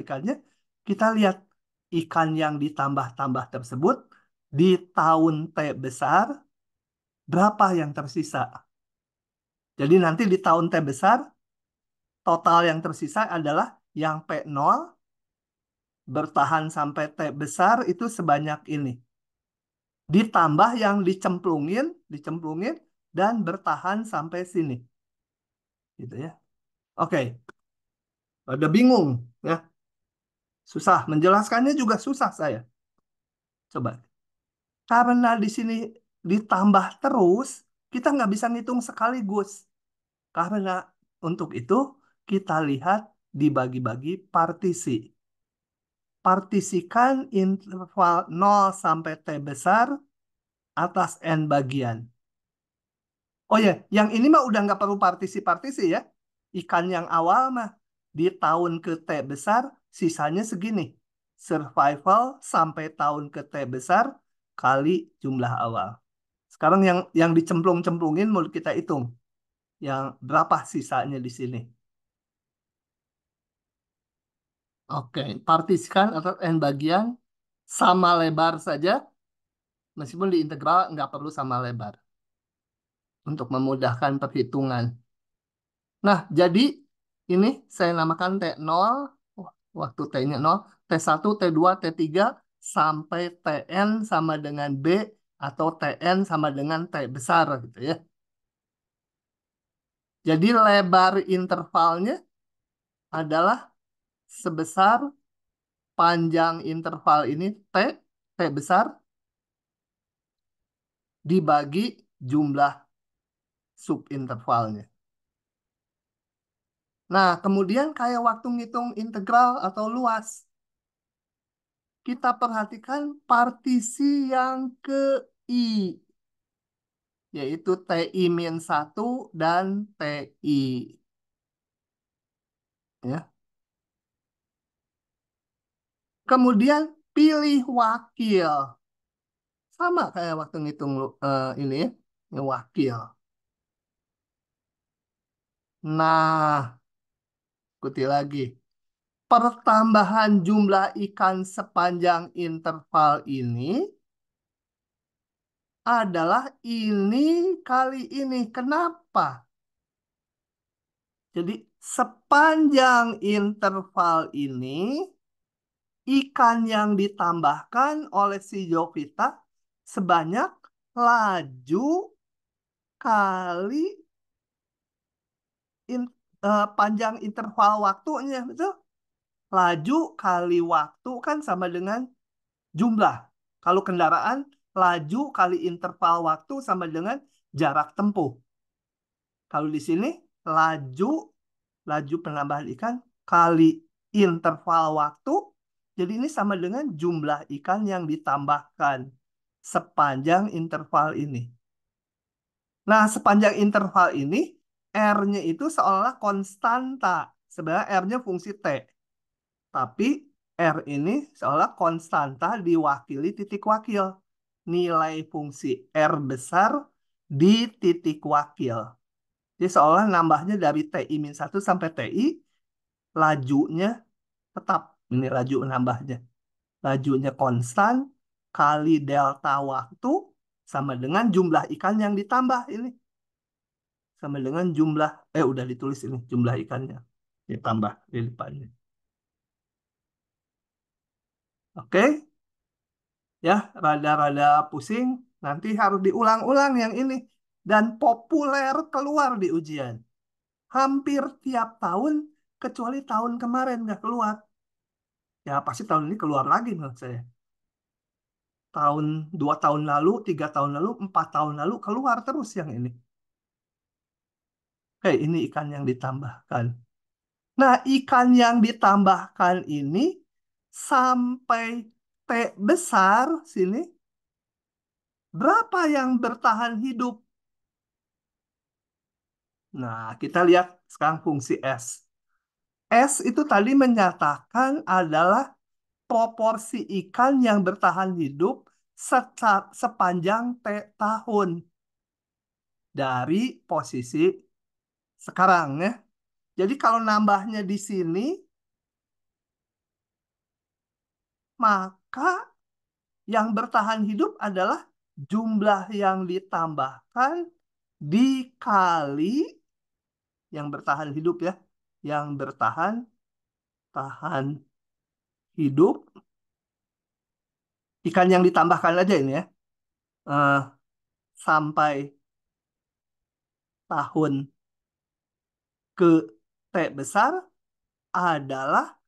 ikannya, kita lihat ikan yang ditambah-tambah tersebut di tahun T besar berapa yang tersisa. Jadi nanti di tahun T besar total yang tersisa adalah yang P0 bertahan sampai T besar itu sebanyak ini. Ditambah yang dicemplungin dan bertahan sampai sini. Gitu ya. Oke. Ada bingung ya. Susah menjelaskannya juga susah saya. Coba. Karena di sini ditambah terus, kita nggak bisa ngitung sekaligus. Karena untuk itu kita lihat dibagi-bagi partisi. Partisikan interval 0 sampai T besar atas N bagian. Oh ya, yang ini mah udah nggak perlu partisi-partisi ya. Ikan yang awal mah di tahun ke T besar sisanya segini. Survival sampai tahun ke T besar kali jumlah awal. Sekarang yang dicemplung-cemplungin mau kita hitung. Yang berapa sisanya di sini. Oke, partisikan atau N bagian sama lebar saja. Meskipun di integral nggak perlu sama lebar. Untuk memudahkan perhitungan. Nah, jadi ini saya namakan T0, waktu T-nya 0, T1, T2, T3, sampai Tn sama dengan B, atau Tn sama dengan T besar gitu ya. Jadi lebar intervalnya adalah sebesar panjang interval ini T besar, dibagi jumlah subintervalnya. Nah, kemudian kayak waktu ngitung integral atau luas, kita perhatikan partisi yang ke I, yaitu TI-1 dan TI. Ya. Kemudian pilih wakil. Sama kayak waktu ngitung ini ya, ini wakil. Nah, ikuti lagi. Pertambahan jumlah ikan sepanjang interval ini adalah ini kali ini. Kenapa? Jadi sepanjang interval ini, ikan yang ditambahkan oleh si Jovita sebanyak laju kali panjang interval waktunya. Betul? Laju kali waktu kan sama dengan jumlah. Kalau kendaraan, laju kali interval waktu sama dengan jarak tempuh. Kalau di sini, laju penambahan ikan kali interval waktu. Jadi ini sama dengan jumlah ikan yang ditambahkan sepanjang interval ini. Nah, sepanjang interval ini, R-nya itu seolah konstanta. Sebenarnya R-nya fungsi T. Tapi R ini seolah konstanta diwakili titik wakil. nilai fungsi R besar di titik wakil. Jadi seolah nambahnya dari TI-1 sampai TI, lajunya tetap. Ini laju nambahnya. Lajunya konstan kali delta waktu sama dengan jumlah ikan yang ditambah ini. Sama dengan jumlah, udah ditulis ini, jumlah ikannya. Ditambah di depannya. Oke? Ya, rada-rada pusing. Nanti harus diulang-ulang yang ini. Dan populer keluar di ujian. Hampir tiap tahun, kecuali tahun kemarin nggak keluar. Ya, pasti tahun ini keluar lagi menurut saya. Tahun 2 tahun lalu, 3 tahun lalu, 4 tahun lalu keluar terus yang ini. Oke, ini ikan yang ditambahkan. Nah, ikan yang ditambahkan ini sampai T besar sini, berapa yang bertahan hidup? Nah, kita lihat sekarang fungsi S. S itu tadi menyatakan adalah proporsi ikan yang bertahan hidup sepanjang T tahun dari posisi sekarang ya. Jadi kalau nambahnya di sini, maka yang bertahan hidup adalah jumlah yang ditambahkan dikali yang bertahan hidup ya. Yang tahan hidup. Ikan yang ditambahkan aja ini ya. Eh, sampai tahun ke T besar adalah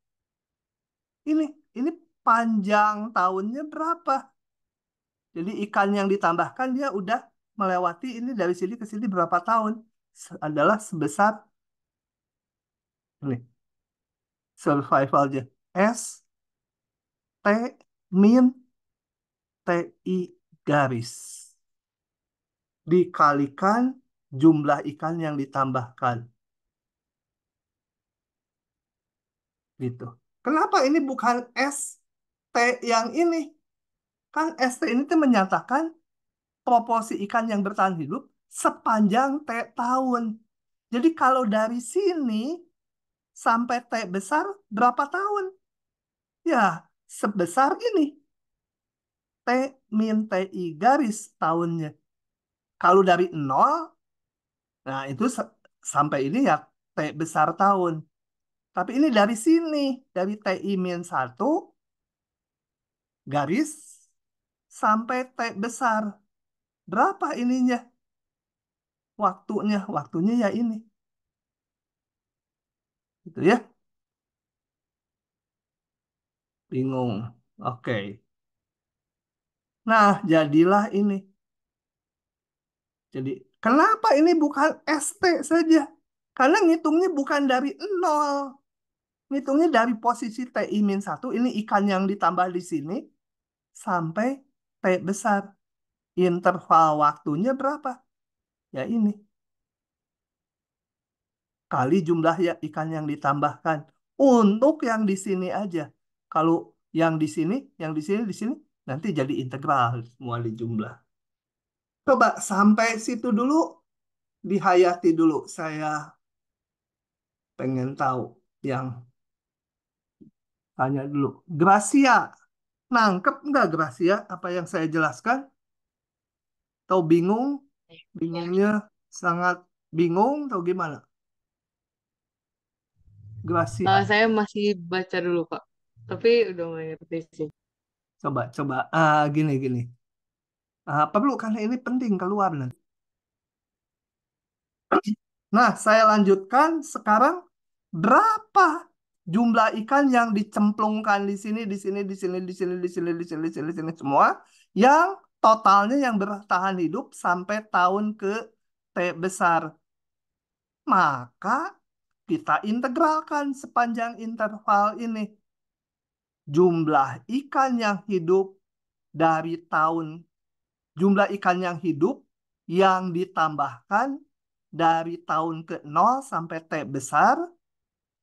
ini. Ini panjang tahunnya berapa? Jadi ikan yang ditambahkan dia udah melewati ini dari sini ke sini berapa tahun? Adalah sebesar ini. Survivalnya. S, T, min, TI garis. Dikalikan jumlah ikan yang ditambahkan. Gitu. Kenapa ini bukan ST yang ini? Kan ST ini tuh menyatakan proporsi ikan yang bertahan hidup sepanjang T tahun. Jadi kalau dari sini sampai T besar berapa tahun? Ya, sebesar ini. T min TI garis tahunnya. Kalau dari 0, nah itu sampai ini ya T besar tahun. Tapi ini dari sini, dari TI min 1 garis sampai T besar. Berapa ininya? Waktunya ya ini. Gitu ya. Bingung. Oke. Nah, jadilah ini. Jadi, kenapa ini bukan ST saja? Karena ngitungnya bukan dari 0. Ngitungnya dari posisi TI-1, ini ikan yang ditambah di sini, sampai T besar. Interval waktunya berapa? Ya ini. Kali jumlah ya ikan yang ditambahkan. Untuk yang di sini aja. Kalau yang di sini, di sini, nanti jadi integral semua di jumlah. Coba sampai situ dulu, dihayati dulu. Saya pengen tahu yang tanya dulu. Gracia, nangkep nggak Gracia apa yang saya jelaskan? Tahu bingung? Bingungnya sangat bingung atau gimana? Gracia, Saya masih baca dulu, Pak. Tapi udah mulai ngerti sih. coba. Gini. Perlu karena ini penting keluar nanti. Nah, saya lanjutkan sekarang berapa jumlah ikan yang dicemplungkan di sini, di sini, di sini, di sini, di sini, di sini, di sini, di sini semua yang totalnya yang bertahan hidup sampai tahun ke T besar. Maka kita integralkan sepanjang interval ini. Jumlah ikan yang hidup dari tahun, jumlah ikan yang hidup yang ditambahkan dari tahun ke 0 sampai T besar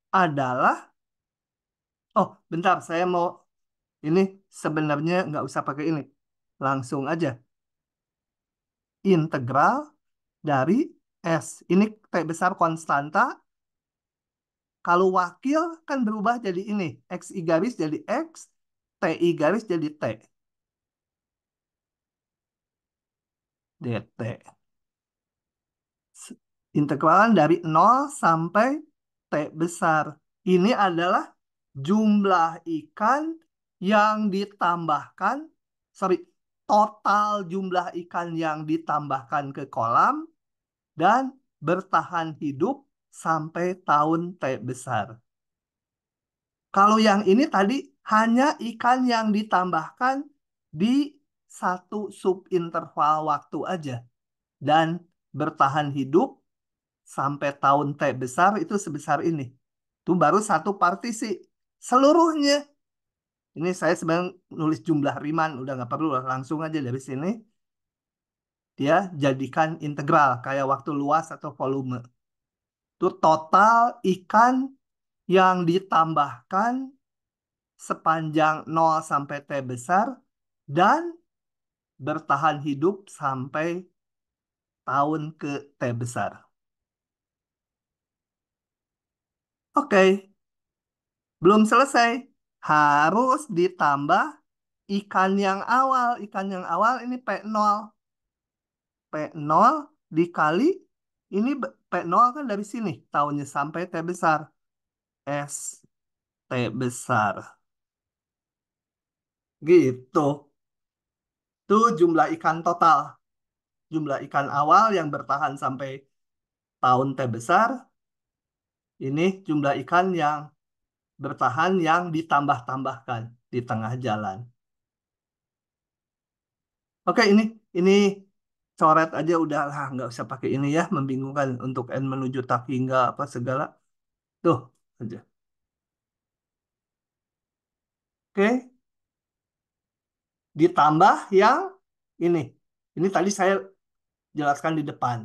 adalah, oh bentar saya mau, ini sebenarnya nggak usah pakai ini. Langsung aja. Integral dari S. Ini T besar konstanta. Kalau wakil kan berubah jadi ini. XI garis jadi X. TI garis jadi T. DT. Integralan dari 0 sampai T besar. Ini adalah jumlah ikan yang ditambahkan, sorry, total jumlah ikan yang ditambahkan ke kolam dan bertahan hidup sampai tahun T besar. Kalau yang ini tadi hanya ikan yang ditambahkan di satu subinterval waktu aja dan bertahan hidup sampai tahun T besar itu sebesar ini. Itu baru satu partisi. Seluruhnya, ini saya sebenarnya nulis jumlah Riemann, udah nggak perlu lah, langsung aja dari sini. Dia jadikan integral, kayak waktu luas atau volume. Itu total ikan yang ditambahkan sepanjang 0 sampai T besar dan bertahan hidup sampai tahun ke T besar. Oke, belum selesai. Harus ditambah ikan yang awal. Ikan yang awal ini P0. P0 dikali, ini P0 kan dari sini. Tahunnya sampai T besar. S T besar. Gitu. Itu jumlah ikan total. Jumlah ikan awal yang bertahan sampai tahun T besar. Ini jumlah ikan yang bertahan yang ditambah-tambahkan di tengah jalan. Oke, ini coret aja udahlah, nggak usah pakai ini ya, membingungkan untuk n menuju tak hingga apa segala. Tuh aja. Oke, ditambah yang ini. Ini tadi saya jelaskan di depan.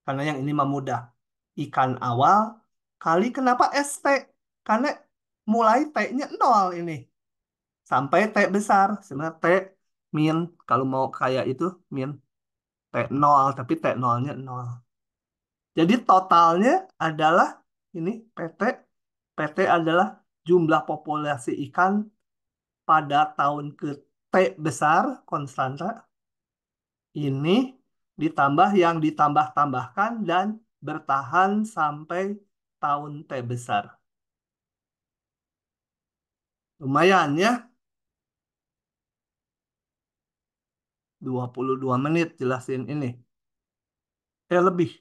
Karena yang ini mah mudah. Ikan awal kali kenapa ST? Karena mulai T-nya 0 ini. Sampai T besar. Sebenarnya T min. Kalau mau kayak itu min. T 0. Tapi T 0-nya 0. Jadi totalnya adalah ini PT. PT adalah jumlah populasi ikan pada tahun ke T besar konstanta. Ini ditambah yang ditambah-tambahkan dan bertahan sampai tahun T besar. Lumayan ya. 22 menit jelasin ini. Lebih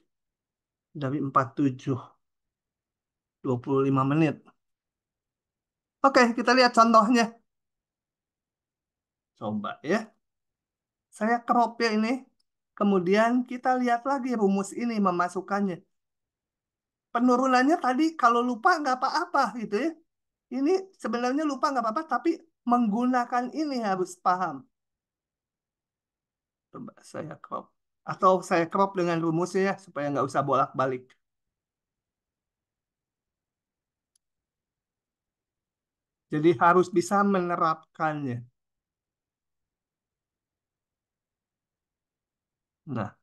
dari 47. 25 menit. Oke, kita lihat contohnya. Coba ya. Saya crop ya ini. Kemudian kita lihat lagi rumus ini memasukkannya. Penurunannya tadi kalau lupa nggak apa-apa gitu ya. Ini sebenarnya lupa nggak apa-apa, tapi menggunakan ini harus paham. Coba saya crop. Atau saya crop dengan rumusnya ya, supaya nggak usah bolak-balik. Jadi harus bisa menerapkannya. Nah,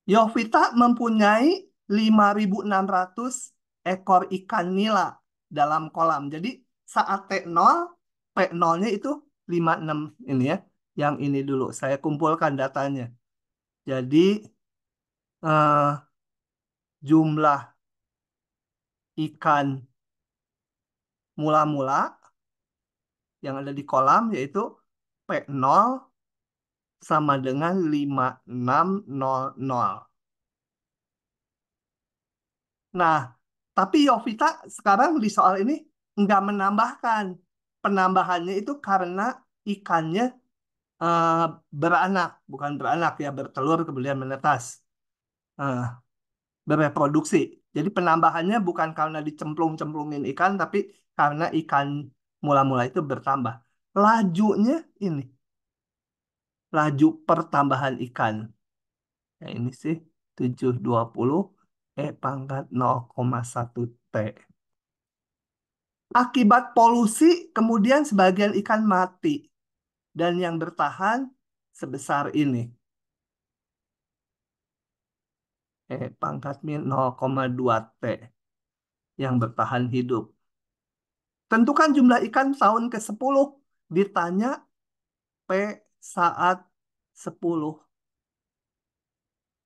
Yovita mempunyai 5.600 ekor ikan nila dalam kolam. Jadi saat T0, P0-nya itu 56 ini ya. Yang ini dulu, saya kumpulkan datanya. Jadi jumlah ikan mula-mula yang ada di kolam yaitu P0 sama dengan 5600. Nah, tapi Yovita sekarang di soal ini nggak menambahkan. Penambahannya itu karena ikannya eh, beranak, bukan beranak ya, bertelur kemudian menetas, eh, bereproduksi. Jadi penambahannya bukan karena dicemplung-cemplungin ikan, tapi karena ikan mula-mula itu bertambah. Lajunya ini, laju pertambahan ikan. Ya ini sih 720 E pangkat 0,1 T. Akibat polusi, kemudian sebagian ikan mati. Dan yang bertahan sebesar ini. Pangkat min 0,2 T yang bertahan hidup. Tentukan jumlah ikan tahun ke-10. Ditanya P saat 10.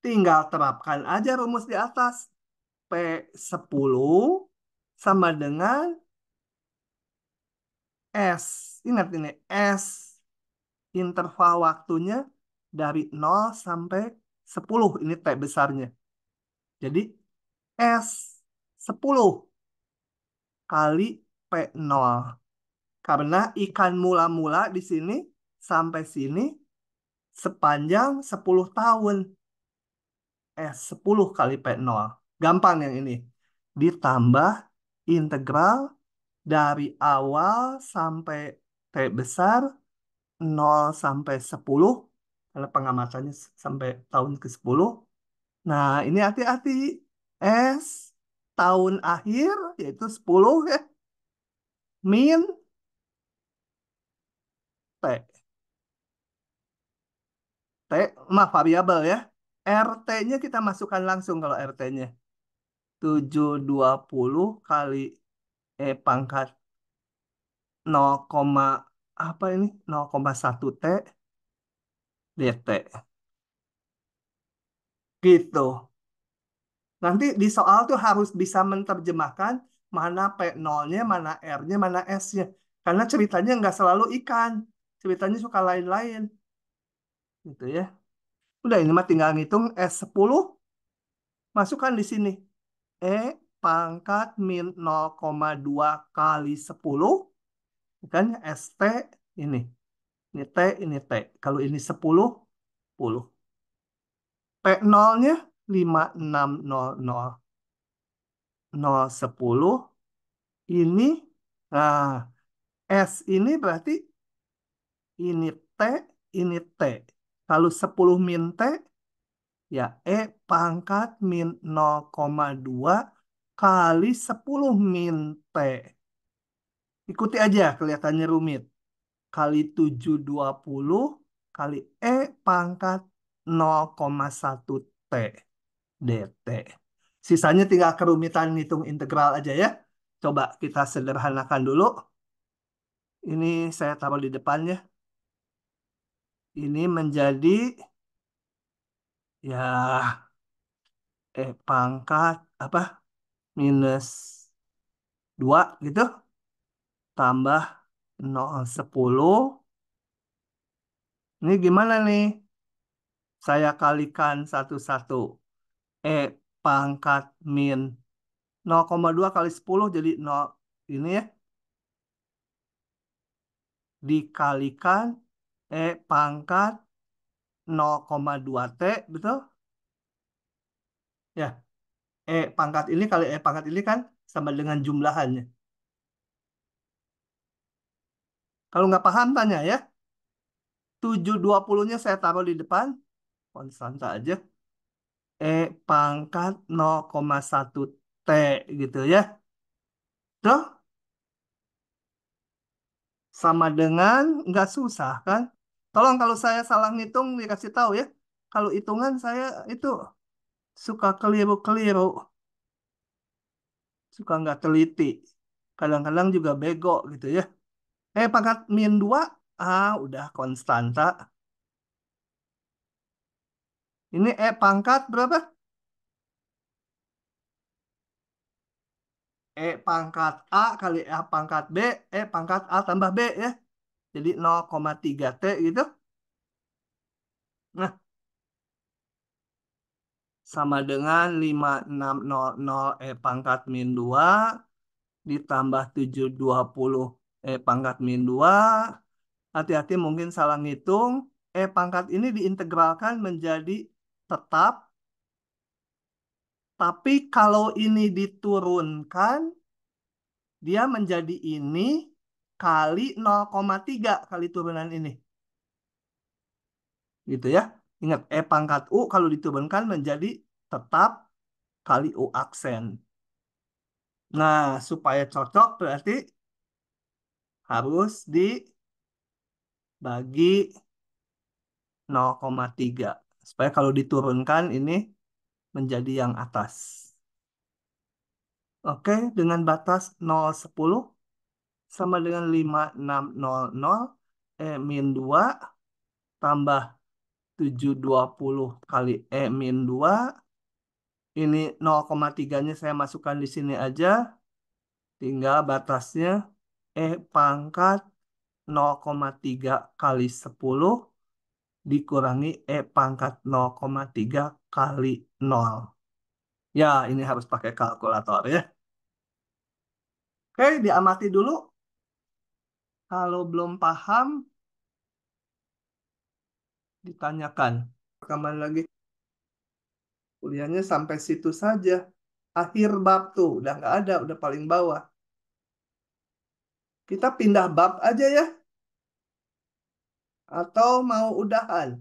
Tinggal terapkan aja rumus di atas. P10 sama dengan S. Ingat ini, S interval waktunya dari 0 sampai 10. Ini T besarnya. Jadi S 10 kali P0. Karena ikan mula-mula di sini sampai sini sepanjang 10 tahun. 10 kali P0. Gampang yang ini. Ditambah integral dari awal sampai T besar 0 sampai 10. Karena pengamatannya sampai tahun ke-10. Nah, ini hati-hati. S tahun akhir yaitu 10 ya. Min T. T, variabel ya. RT-nya kita masukkan langsung kalau RT-nya. 720 kali pangkat 0, apa ini? 0,1 T dt. Gitu. Nanti di soal tuh harus bisa menerjemahkan mana P0-nya, mana R-nya, mana S-nya. Karena ceritanya nggak selalu ikan. Ceritanya suka lain-lain. Gitu ya. Udah ini mah tinggal ngitung S10. Masukkan di sini. Pangkat min 0,2 kali 10. Kan ST ini. Ini T, ini T. Kalau ini 10, 10. P0-nya 5600. 010. Ini, nah, S ini berarti ini T, ini T. Kalau 10 min T, ya pangkat min 0,2 kali 10 min T. Ikuti aja, kelihatannya rumit. Kali 720 kali pangkat 0,1 T dt. Sisanya tinggal kerumitan ngitung integral aja ya. Coba kita sederhanakan dulu. Ini saya taruh di depannya. Ini menjadi ya pangkat apa? Minus 2 gitu. Tambah 0,10. Ini gimana nih? Saya kalikan satu-satu. Pangkat min 0,2 kali 10 jadi 0 ini ya. Dikalikan pangkat 0,2 T, betul? Ya. Pangkat ini kali pangkat ini kan sama dengan jumlahannya. Kalau nggak paham tanya ya. 720-nya saya taruh di depan. Konstanta aja. Pangkat 0,1 T gitu ya. Tuh, sama dengan nggak susah kan? Tolong kalau saya salah ngitung dikasih tahu ya. Kalau hitungan saya itu suka keliru-keliru. Suka nggak teliti. Kadang-kadang juga bego gitu ya. Pangkat min 2, udah konstanta. Ini pangkat berapa? Pangkat A kali pangkat B, pangkat A tambah B ya. Jadi 0,3 T gitu. Nah, sama dengan 5600 pangkat min 2 ditambah 720 pangkat min 2. Hati-hati mungkin salah ngitung. Pangkat ini diintegralkan menjadi tetap. Tapi kalau ini diturunkan, dia menjadi ini kali 0,3 kali turunan ini. Gitu ya. Ingat, pangkat U kalau diturunkan menjadi tetap kali U aksen. Nah, supaya cocok berarti harus dibagi 0,3. Supaya kalau diturunkan ini menjadi yang atas. Oke, dengan batas 0,10 sama dengan 5,600 min 2 tambah 720 kali min 2. Ini 0,3-nya saya masukkan di sini aja. Tinggal batasnya pangkat 0,3 kali 10 dikurangi pangkat 0,3 kali 0. Ya, ini harus pakai kalkulator ya. Oke, diamati dulu. Kalau belum paham, ditanyakan. Rekaman lagi. Kuliahnya sampai situ saja. Akhir bab tuh, udah nggak ada, udah paling bawah. Kita pindah bab aja ya. Atau mau udahan?